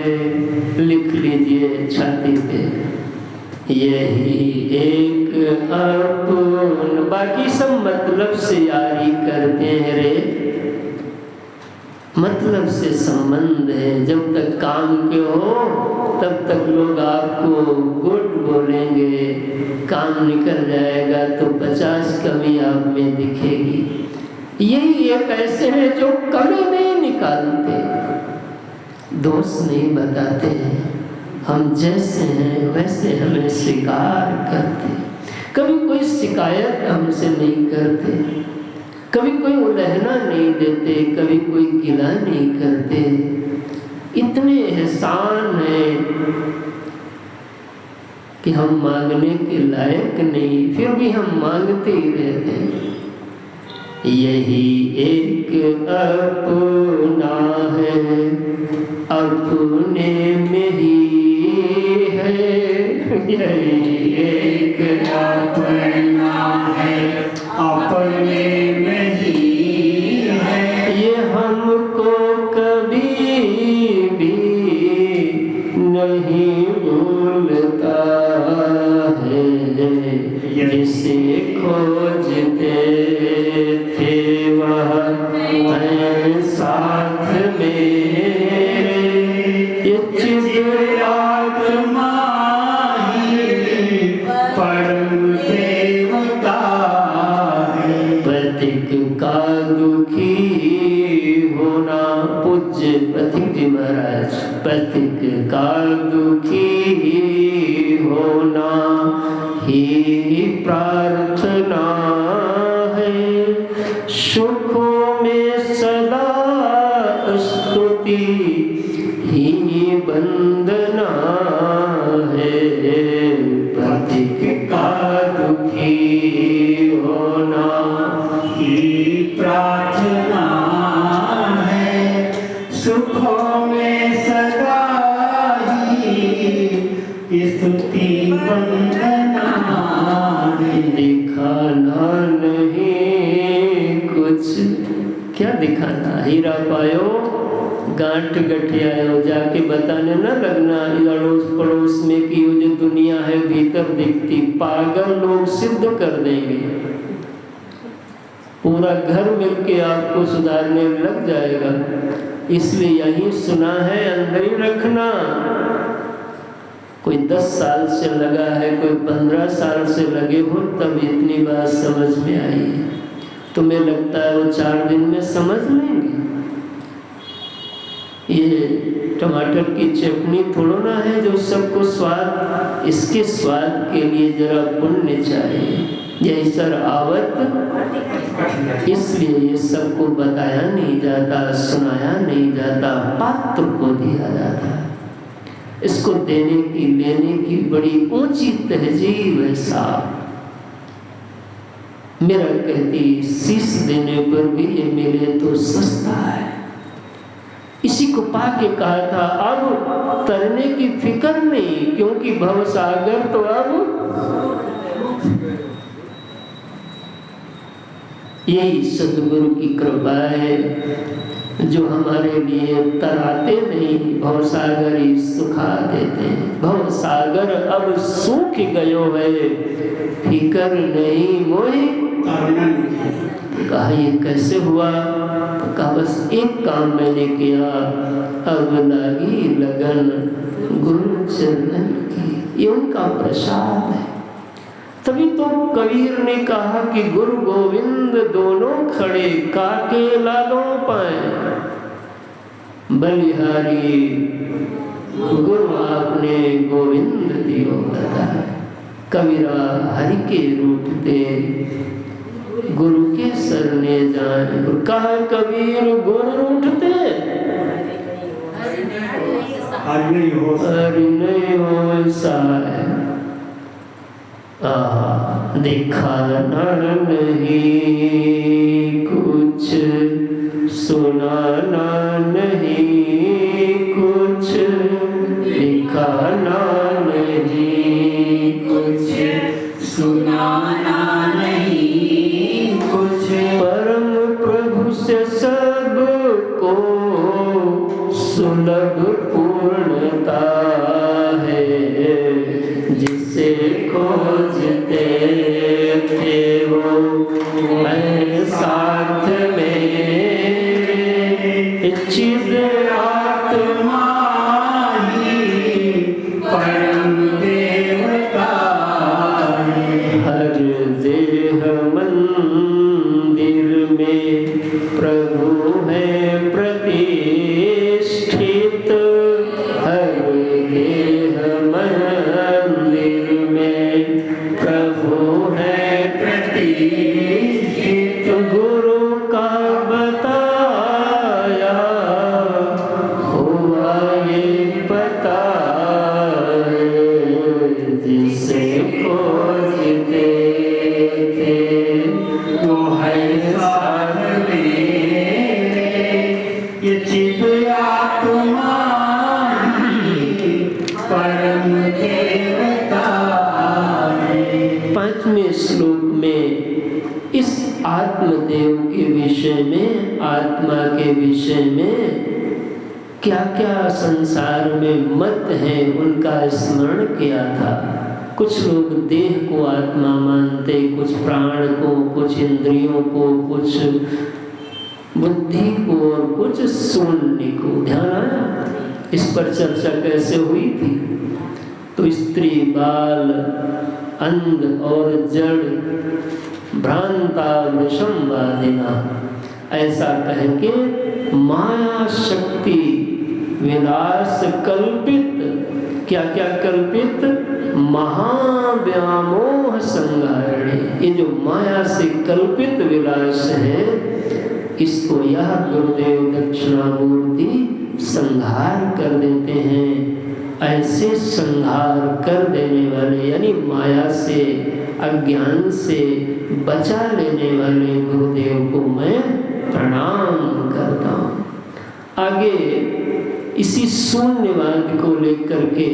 Speaker 1: लिख लीजिए छाती पे, यही एक अपना। बाकी सब मतलब से यारी करते हैं रे, मतलब से संबंध है। जब तक काम के हो तब तक लोग आपको गुड बोलेंगे, काम निकल जाएगा तो 50 कमी आप में दिखेगी। यही एक ऐसे हैं जो कमी नहीं निकालते, दोष नहीं बताते हैं, हम जैसे हैं वैसे हमें स्वीकार करते, कभी कोई शिकायत हमसे नहीं करते, कभी कोई उलहना नहीं देते, कभी कोई गिला नहीं करते। इतने एहसान है कि हम मांगने के लायक नहीं, फिर भी हम मांगते ही रहते हैं। यही एक अपना है, अपने में ही है, यही एक
Speaker 2: अपना है, अपने में ही है।
Speaker 1: ये हमको कभी भी नहीं भूलता है, जिसे खोजते थे वह है साथ मेरे। ये
Speaker 2: आत्मा ही परम देवता है।
Speaker 1: पथिक का दुखी होना, पूज्य पथिक जी महाराज, पथिक का दुखी होना ही प्रार्थना है, सुखों में सदा स्तुति ही वंदना है। पथिक का दुखी होना
Speaker 2: ही प्रार्थना है, सुखों में सदा ही स्तुति वंदना है।
Speaker 1: दिखाना नहीं कुछ, क्या दिखाना, हीरा पायो गांठ गठियायो, जाके बताने न लगना अड़ोस पड़ोस में कि वो जो दुनिया है भीतर दिखती। पागल लोग सिद्ध कर देंगे, पूरा घर मिलके आपको सुधारने लग जाएगा। इसलिए यही सुना है अंदर ही रखना। कोई 10 साल से लगा है, कोई 15 साल से लगे हो, तब इतनी बात समझ में आई है। तुम्हें लगता है वो 4 दिन में समझ लेंगे? ये टमाटर की चटनी थोड़ा ना है जो सबको स्वाद, इसके स्वाद के लिए जरा पुण्य चाहिए। यही सर आवत, इसलिए ये सबको बताया नहीं जाता, सुनाया नहीं जाता, पात्र को दिया जाता। इसको देने की लेने की बड़ी ऊंची तहजीब है साहब। मेरा कहती शीश देने पर भी ये मिले तो सस्ता है। इसी को पाके कहा था अब तरने की फिक्र नहीं, क्योंकि भव सागर तो अब यही सद्गुरु की कृपा है जो हमारे लिए तराते नहीं, भव सागर ही सुखा देते हैं। भव सागर अब सूख गयो है, फिकर नहीं मोहे। कहा ये कैसे हुआ? तो कहा बस एक काम मैंने किया, अब लगी लगन गुरु चरण की। ये उनका प्रसाद है। तभी तो कबीर ने कहा कि गुरु गोविंद दोनों खड़े काके लालों पाए। बलिहारी गुरु आपने गोविंद दियो बताए। कबीरा हरि के रूठते गुरु के सरने जाए। कहा कबीर गुरु रूठते हरि नहीं हो साए। देखा नहीं कुछ सुनाना नहीं कुछ लिखा नहीं कुछ
Speaker 2: सुनाना नहीं कुछ
Speaker 1: परम प्रभु से सबको सुलभ पूर्णता है। जिसे खोजते थे वो मैं साथ मेरे चिद आत्मा
Speaker 2: ही परम देवता
Speaker 1: हर देह मंदिर में प्रभु है प्रतिष्ठित। हर देह मंदिर में प्रभु है प्रतिष्ठित। गुरु का बताया हुआ ये पता जिसे खोजते थे वो है साथ मेरे।
Speaker 2: ये चिद आत्मा ही परम देवता है।
Speaker 1: 5वें श्लोक में इस आत्मदेव के विषय में, आत्मा के विषय में क्या क्या संसार में मत है उनका स्मरण किया था। कुछ लोग देह को आत्मा मानते, कुछ प्राण को, कुछ इंद्रियों को, कुछ बुद्धि को और कुछ शून्य को। ध्यान आया? इस पर चर्चा कैसे हुई थी? तो स्त्री, बाल, अंध और जड़ भ्रांता विषमवादिना ऐसा कह के माया शक्ति विलास कल्पित, क्या क्या कल्पित? महाव्यामोह संहारणे। ये जो माया से कल्पित विलास है इसको यह गुरुदेव दक्षिणामूर्ति संहार कर देते हैं। ऐसे संहार कर देने वाले यानी माया से, अज्ञान से बचा लेने वाले गुरुदेव को मैं प्रणाम करता हूँ। आगे इसी शून्यवाद को लेकर के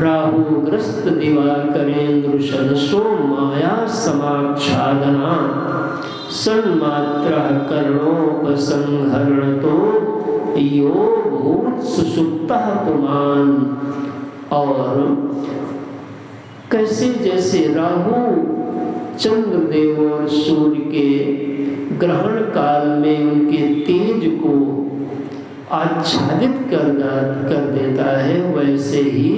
Speaker 1: राहुग्रस्त दिवाकरेंद्र सदसो माया समाच्छादना सन्मात्रा कर्णोपसंहरण तो यो भूत सुसुप्तः पुमान। और कैसे जैसे राहु चंद्रदेव और सूर्य के ग्रहण काल में उनके तेज को आच्छादित कर देता है, वैसे ही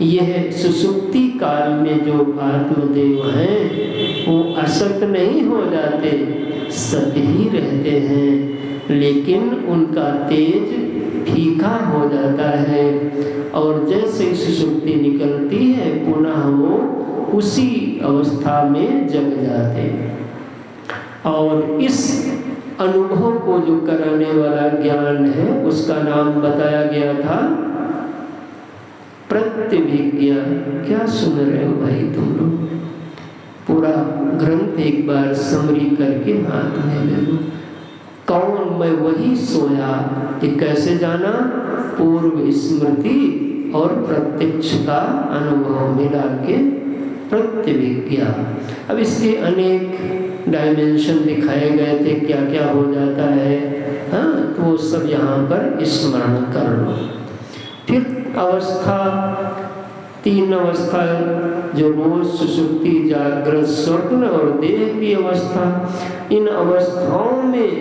Speaker 1: यह सुसुप्ति काल में जो आत्मदेव हैं वो असत नहीं हो जाते, सत ही रहते हैं, लेकिन उनका तेज फीका हो जाता है और जैसे सुसुप्ति निकलती है पुनः वो उसी अवस्था में जग जाते। और इस अनुभव को जो कराने वाला ज्ञान है उसका नाम बताया गया था प्रत्यभिज्ञा। क्या सुन रहे हो भाई तुम लोग? पूरा ग्रंथ एक बार समरी करके हाथ में ले लो। कौन? मैं वही सोया। कि कैसे जाना? पूर्व स्मृति और प्रत्यक्ष का अनुभव मिला के प्रत्यभिज्ञा। अब इसके अनेक डायमेंशन दिखाए गए थे, क्या क्या हो जाता है। हाँ, तो वो सब यहाँ पर स्मरण कर लो। फिर अवस्था, 3 अवस्था जो रोज सुसुप्ति, जागृत, स्वप्न और देह की अवस्था। इन अवस्थाओं में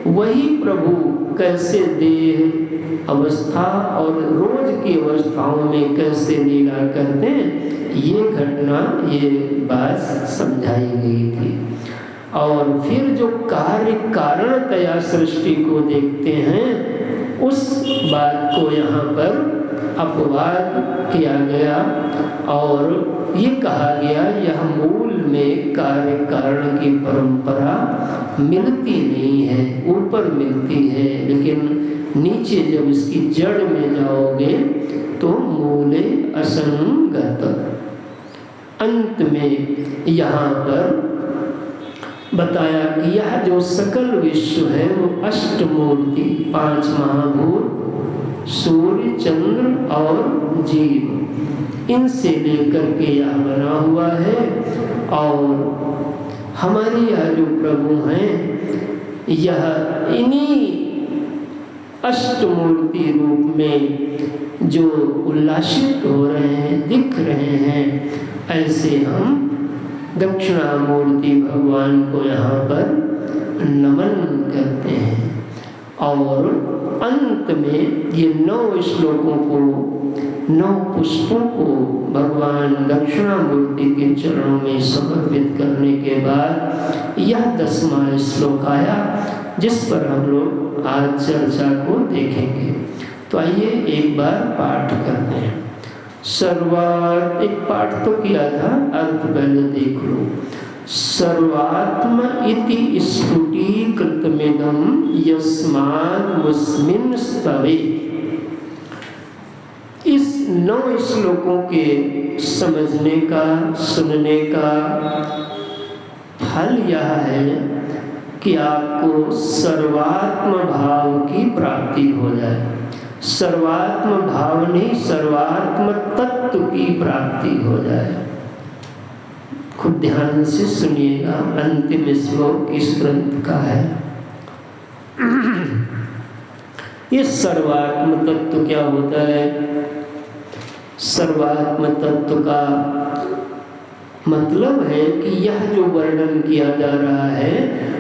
Speaker 1: वही प्रभु कैसे देह अवस्था और रोज की अवस्थाओं में कैसे लीला करते हैं, ये घटना, ये बात समझाई गई थी। और फिर जो कार्य कारणतया सृष्टि को देखते हैं, उस बात को यहाँ पर अपवाद किया गया और ये कहा गया यह मूल में कार्य कारण की परंपरा मिलती नहीं है, ऊपर मिलती है, लेकिन नीचे जब इसकी जड़ में जाओगे तो मूले असंगत। अंत में यहाँ पर बताया कि यह जो सकल विश्व है वो अष्टमूर्ति, 5 महाभूत, सूर्य, चंद्र और जीव, इनसे लेकर के यह बना हुआ है। और हमारे यह जो प्रभु हैं, यह इन्हीं अष्टमूर्ति रूप में जो उल्लासित हो रहे हैं, दिख रहे हैं, ऐसे हम दक्षिणामूर्ति भगवान को यहाँ पर नमन करते हैं। और अंत में ये 9 श्लोकों को, 9 पुष्पों को भगवान दक्षिणामूर्ति के चरणों में समर्पित करने के बाद यह 10वां श्लोक आया, जिस पर हम लोग आज चर्चा को देखेंगे। तो आइए एक बार पाठ करते हैं। सर्वात्, एक पाठ तो किया था, अर्थ पहले देख लो। सर्वात्म इति स्फुटीकृतमिदं यस्मान्मुस्मिन् स्तवे। इस 9 श्लोकों के समझने का, सुनने का फल यह है कि आपको सर्वात्म भाव की प्राप्ति हो जाए। सर्वात्म भाव नहीं, सर्वात्म तत्व की प्राप्ति हो जाए। खुद ध्यान से सुनिएगा, अंतिम श्लोक इस ग्रंथ का है। ये सर्वात्म तत्व क्या होता है? सर्वात्म तत्व का मतलब है कि यह जो वर्णन किया जा रहा है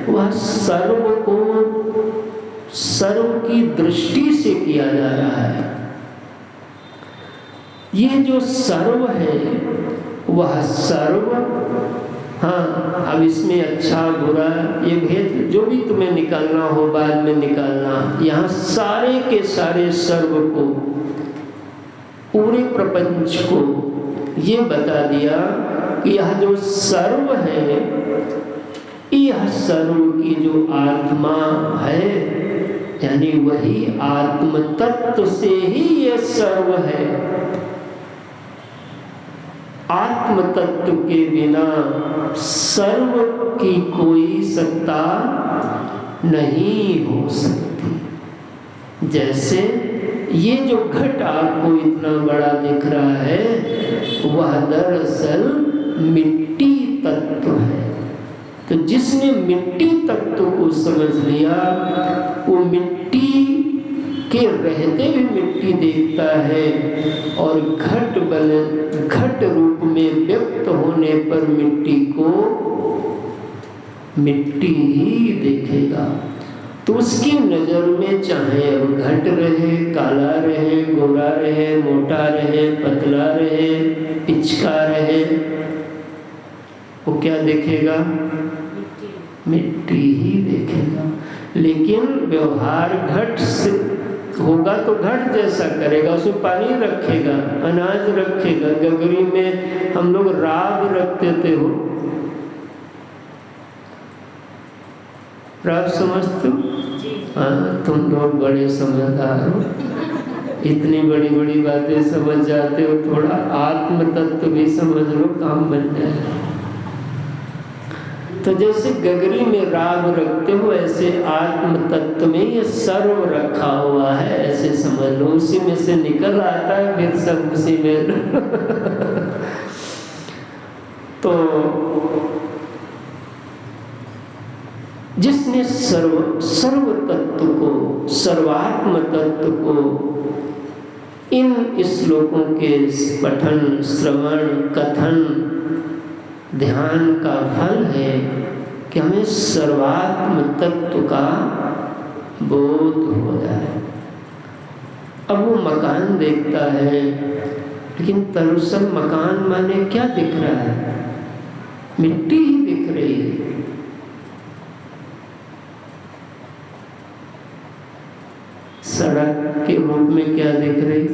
Speaker 1: वह सर्व को सर्व की दृष्टि से किया जा रहा है। ये जो सर्व है वह सर्व, हाँ, अब इसमें अच्छा बुरा ये भेद जो भी तुम्हें निकालना हो बाद में निकालना। यहाँ सारे के सारे सर्व को, पूरे प्रपंच को ये बता दिया कि यह जो सर्व है, यह सर्व की जो आत्मा है, यानी वही आत्म तत्व से ही ये सर्व है। आत्म तत्व के बिना सर्व की कोई सत्ता नहीं हो सकती। जैसे ये जो घट आपको इतना बड़ा दिख रहा है, वह दरअसल मिट्टी तत्व है। तो जिसने मिट्टी तत्व को समझ लिया, वो मिट्टी के रहते भी मिट्टी देखता है, और घट रूप में व्यक्त होने पर मिट्टी को मिट्टी ही देखेगा। तो उसकी नजर में चाहे अब घट रहे, काला रहे, गोरा रहे, मोटा रहे, पतला रहे, पिचका रहे, वो क्या देखेगा? मिट्टी ही देखेगा। लेकिन व्यवहार घट से होगा तो घट जैसा करेगा, उसमें पानी रखेगा, अनाज रखेगा। गगरी में हम लोग राब रखते थे, हो राब समझते हो? हाँ, तुम लोग बड़े समझदार हो, इतनी बड़ी बड़ी बातें समझ जाते हो। थोड़ा आत्म तत्व भी समझ लो, काम बन जाएगा। तो जैसे गगरी में राग रखते हो, ऐसे आत्म तत्व में ये सर्व रखा हुआ है, ऐसे समझ लो। उसी में से निकल आता है, फिर सब उसी में तो जिसने सर्व तत्व को, सर्वात्म तत्व को इन श्लोकों के पठन, श्रवण, कथन, ध्यान का फल है कि हमें सर्वात्म तत्व का बोध हो जाए। अब वो मकान देखता है, लेकिन दरअसल मकान माने क्या दिख रहा है? मिट्टी ही दिख रही है। सड़क के रूप में क्या दिख रही,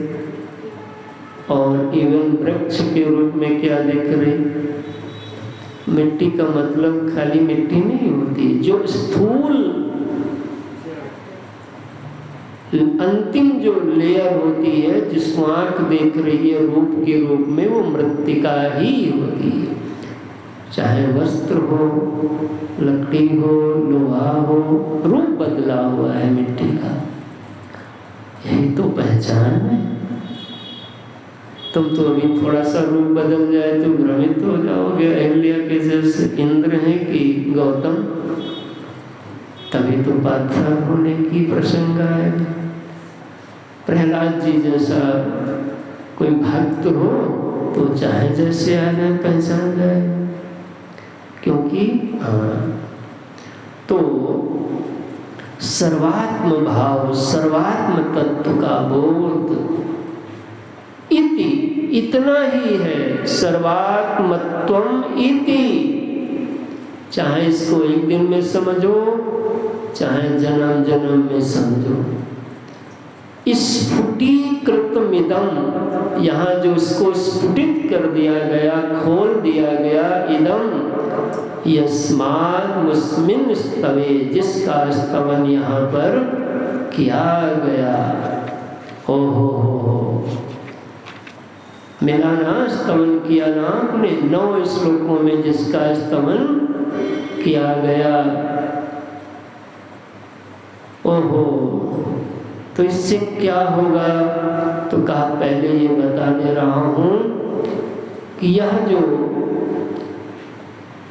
Speaker 1: और इवन वृक्ष के रूप में क्या दिख रही। मिट्टी का मतलब खाली मिट्टी नहीं होती, जो स्थूल अंतिम जो लेयर होती है, जिसको आंख देख रही है रूप के रूप में, वो मृत्तिका ही होती है। चाहे वस्त्र हो, लकड़ी हो, लोहा हो, रूप बदला हुआ है मिट्टी का। यही तो पहचान है। तुम तो अभी थोड़ा सा रूप बदल जाए तो भ्रमित हो जाओगे। अहिल्या के जैसे इंद्र हैं कि गौतम, तभी तो पाथर होने की प्रसंग है। प्रहलाद जी जैसा कोई भक्त हो तो चाहे जैसे आ जाए पहचान जाए, क्योंकि तो सर्वात्म भाव, सर्वात्म तत्व का बोध इति, इतना ही है। सर्वात्मत्वम इति, चाहे इसको एक दिन में समझो, चाहे जन्म जन्म में समझो। स्फुटीकृतमिदं, यहाँ जो इसको स्फुटित कर दिया गया, खोल दिया गया, इदं यस्मात् मुस्मिन् स्तवे, जिसका स्तवन यहाँ पर किया गया। हो मिला ना, स्तवन किया ना आपने 9 श्लोकों में, जिसका स्तवन किया गया। ओहो, तो इससे क्या होगा? तो कहा पहले ये बता दे रहा हूं कि यह जो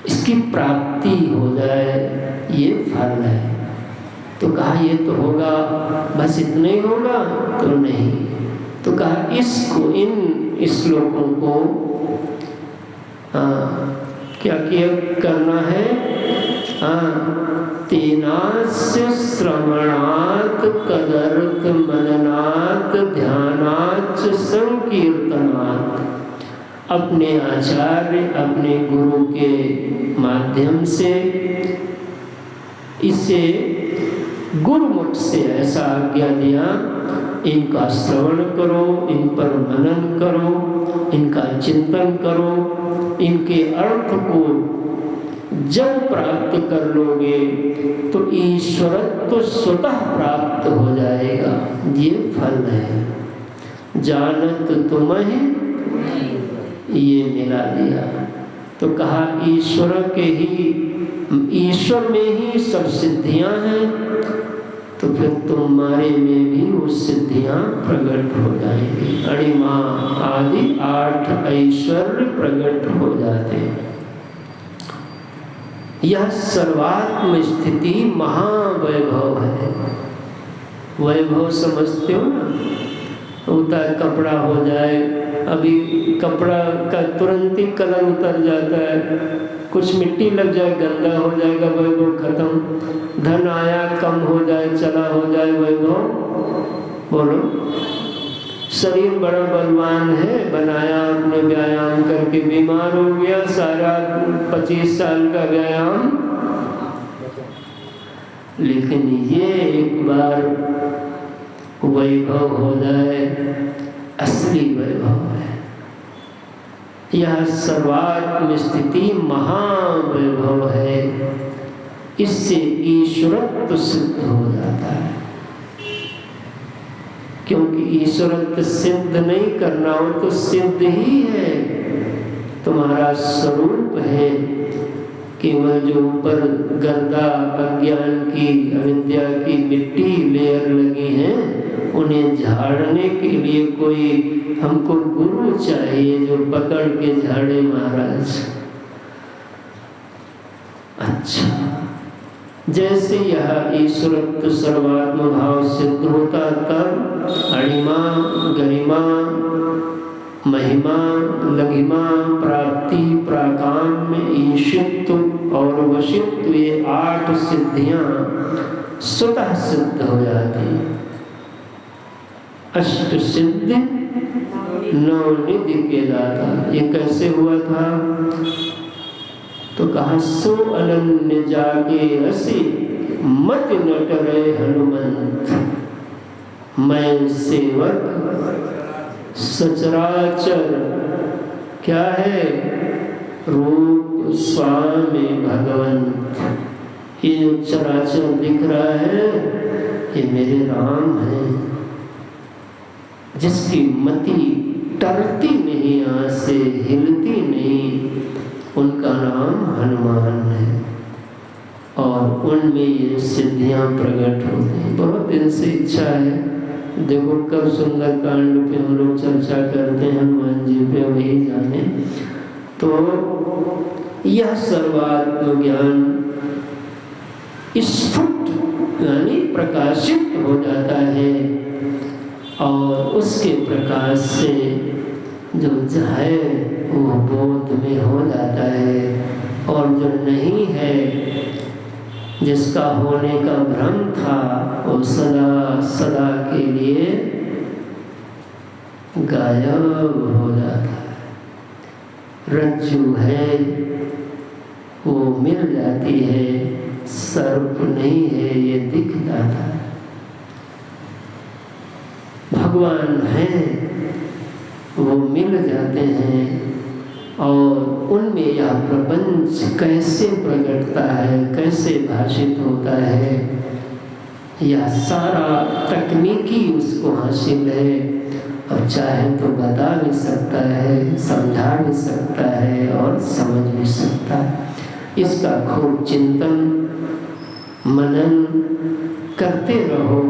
Speaker 1: इसकी प्राप्ति हो जाए, ये फल है। तो कहा ये तो होगा, बस इतना ही होगा? तो नहीं। तो कहा इसको, इन श्लोकों को क्या किया करना है? तेनास्य श्रवणात् कदर्थ मननात् ध्यानात् संकीर्तनात्, अपने आचार्य, अपने गुरु के माध्यम से, इसे गुरुमुख से ऐसा आज्ञा दिया, इनका श्रवण करो, इन पर मनन करो, इनका चिंतन करो, इनके अर्थ को जब प्राप्त कर लोगे तो ईश्वरत्व स्वतः प्राप्त हो जाएगा। ये फल है। जानत तुम्हें ये मिला दिया। तो कहा ईश्वर के ही, ईश्वर में ही सब सिद्धियां हैं, तो फिर तुम्हारे में भी वो सिद्धियां प्रकट हो जाएंगी। अणिमा आदि 8 ऐश्वर्य प्रकट हो जाते हैं। यह सर्वात्म स्थिति महावैभव है। वैभव समझते हो ना? होता है कपड़ा हो जाए, अभी कपड़ा का तुरंत ही कलर उतर जाता है, कुछ मिट्टी लग जाए गंदा हो जाएगा, वैभव खत्म। धन आया कम हो जाए, चला हो जाए, वैभव। बोलो, शरीर बड़ा बलवान है, बनाया आपने व्यायाम करके, बीमार हो गया, सारा 25 साल का व्यायाम, लेकिन ये एक बार वैभव हो जाए, असली वैभव है। यह सर्वात्म स्थिति महावैभव है। इससे ईश्वरत्व सिद्ध हो जाता है, क्योंकि ईश्वरत्व सिद्ध नहीं करना हो तो सिद्ध ही है, तुम्हारा स्वरूप है। केवल जो ऊपर गर्दा अज्ञान की, अविद्या की मिट्टी लेयर लगी है, उन्हें झाड़ने के लिए कोई हमको गुरु चाहिए जो पकड़ के झाड़े महाराज। अच्छा, जैसे यह ईश्वरत्व सर्वात्म भाव सिद्ध होता, तब अणिमा, गरिमा, महिमा, लघिमा, प्राप्ति, प्राकाम्य, ईशित्व और वशित्व, ये 8 सिद्धियां स्वतः सिद्ध हो जाती। अष्ट सिद्ध 9 निधि के दाता। ये कैसे हुआ था? तो कहा सो अनन्य जागे असी मत न डरे हनुमंत, मैं सेवक सचराचर क्या है रूप स्वामी भगवंत। ये जो चराचर दिख रहा है ये मेरे राम हैं, जिसकी मति टरती नहीं, यहाँ से हिलती नहीं, उनका नाम हनुमान है और उनमें ये सिद्धियां प्रकट होती हैं। बहुत दिन से इच्छा है, देखो कब सुंदर कांड पे हम लोग चर्चा करते हैं हनुमान जी पे, वही जाने। तो यह सर्वात्म ज्ञान स्फुट यानी प्रकाशित हो जाता है और उसके प्रकाश से जो है वो बोध में हो जाता है, और जो नहीं है, जिसका होने का भ्रम था, वो सदा सदा के लिए गायब हो जाता है। रज्जु है वो मिल जाती है, सर्प नहीं है ये दिख जाता है। भगवान हैं वो मिल जाते हैं और उनमें यह प्रपंच कैसे प्रकटता है, कैसे भाषित होता है, यह सारा तकनीकी उसको हासिल है। और चाहे तो बता भी सकता है, समझा भी सकता है और समझ भी सकता है। इसका खूब चिंतन मनन करते रहो।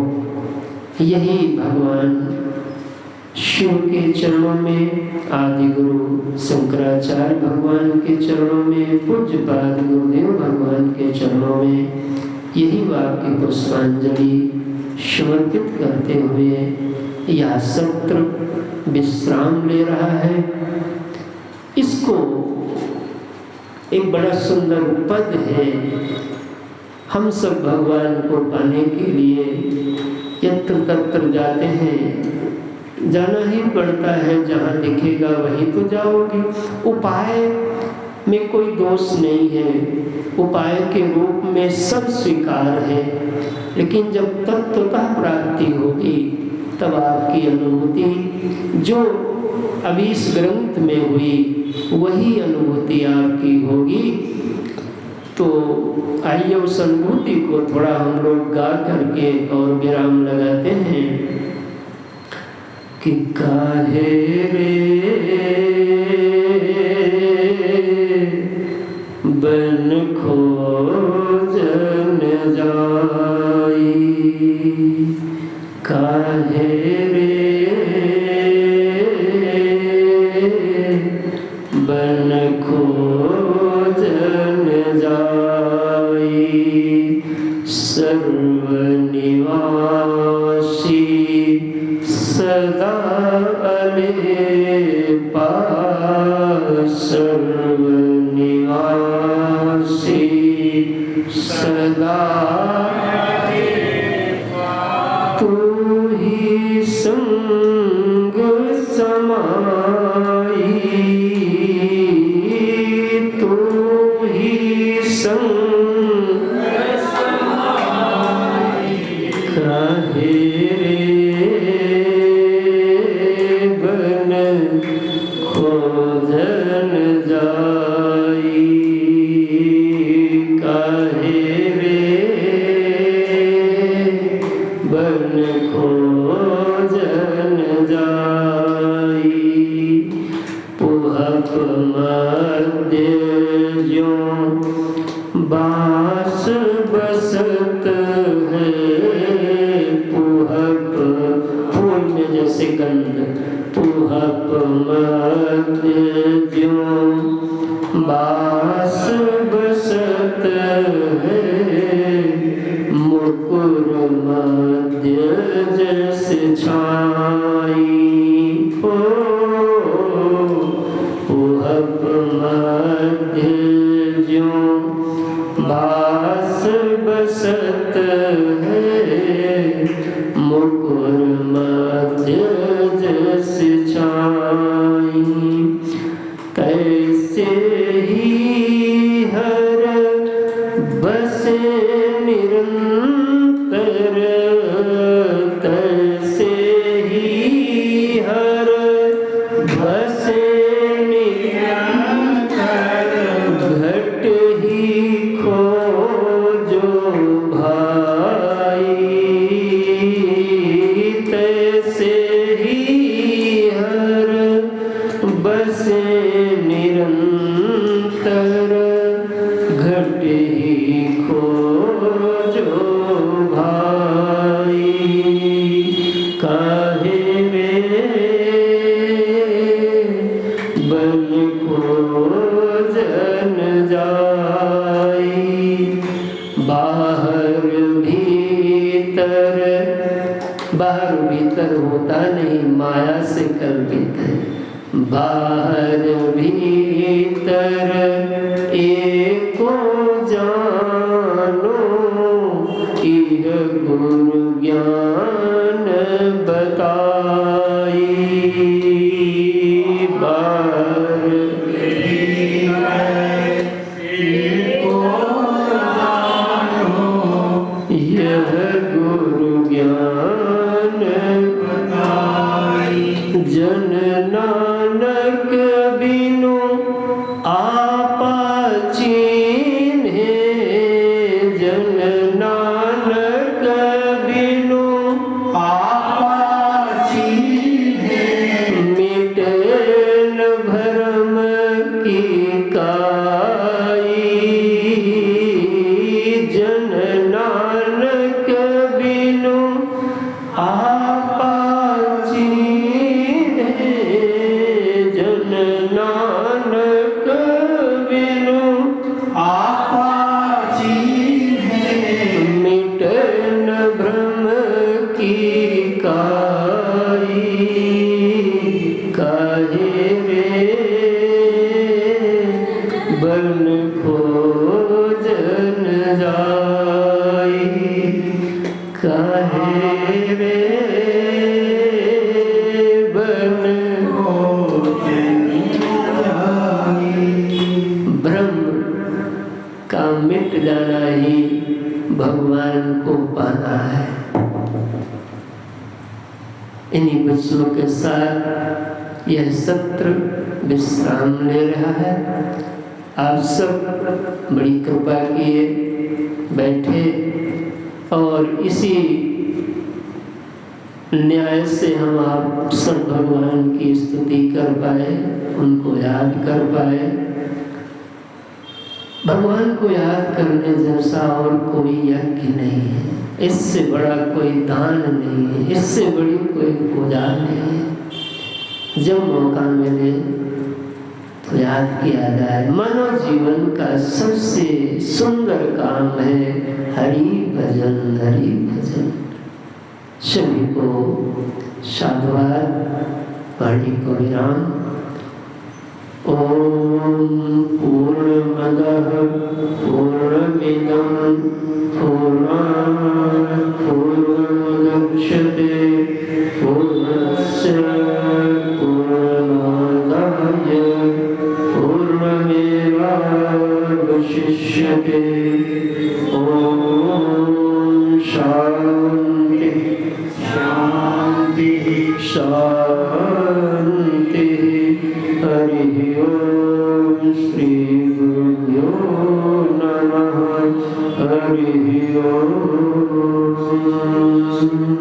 Speaker 1: यही भगवान शिव के चरणों में, आदि गुरु शंकराचार्य भगवान के चरणों में, पूज्यपाद गुरुदेव भगवान के चरणों में यही वाक्य पुष्पांजलि समर्पित करते हुए यह सत्र विश्राम ले रहा है। इसको एक बड़ा सुंदर पद है। हम सब भगवान को पाने के लिए यत्र तत्र जाते हैं, जाना ही पड़ता है, जहाँ दिखेगा वहीं तो जाओगे। उपाय में कोई दोष नहीं है, उपाय के रूप में सब स्वीकार है, लेकिन जब तत्वतः प्राप्ति होगी तब आपकी अनुभूति जो अभी इस ग्रंथ में हुई वही अनुभूति आपकी होगी। तो आइए उस अनुभूति को थोड़ा हम लोग गा करके और विराम लगाते हैं कि काहे रे बन खोजन जाई, काहे रे बन खोजन जाई, सर्वनिवासी सदा अलेपा, सर्वनिवासी सदा तू ही संग समाई, तू ही संग समाई, काहे खोजन जाई, काहे रे बन खोजन जाई, पुहक मध्य ज्यों बास बसत है, पुहक फूल में जैसे गंध, पुहक मध्य ज्यों बास बसत है, मुकुर मध्य जस छाई, हो पुहक मध्य ज्यों बास बसत है, मुकुर मध्य जस छाई, कैसे ही निरंतर तैसे ही हर बसे निरंतर घट ही खोजो भाई तैसे ही हर बसे निरंतर घट ही खोजो भाई काहे रे बन खोजन जाई बाहर भीतर होता नहीं माया से कल्पित है बाहर भीतर एको जानो इह गुरु ज्ञान बताई बाहर यह गुरु ज्ञान जन नानक बिनु आपा चीन्हे जन नानक बिनु
Speaker 2: आपा चीन्हे
Speaker 1: मिटे न भरम की काई जन नानक बिनु आपा चीन्हे जन नानक बिनु
Speaker 2: आपा चीन्हे
Speaker 1: मिटन भ्रम की काई काहे रे बन खोजन जाई काहे रे बन
Speaker 2: खोजन जाई
Speaker 1: ब्रह्म का मिट जाना ही भगवान को पाना है। इन्हीं बच्चों के साथ यह सत्र विश्राम ले रहा है। आप सब बड़ी कृपा किए बैठे और इसी न्याय से हम आप सब भगवान की स्तुति कर पाए उनको याद कर पाए। भगवान को याद करने जैसा और कोई यज्ञ नहीं है, इससे बड़ा कोई दान नहीं है, इससे बड़ी कोई पूजा नहीं है। जब मौका मिले तो याद किया जाए। मानव जीवन का सबसे सुंदर काम है हरि भजन हरि भजन। सभी को साधुवाद वाणी को विराम। ओम पूर्णमदः पूर्णमिदं पूर्णात् पूर्णमुदच्यते पूर्णस्य पूर्णमादाय पूर्णमेवावशिष्यते। ओम शांति शांति शांति। हरि ओम श्री गुरुभ्यो नमः। हरि ओम।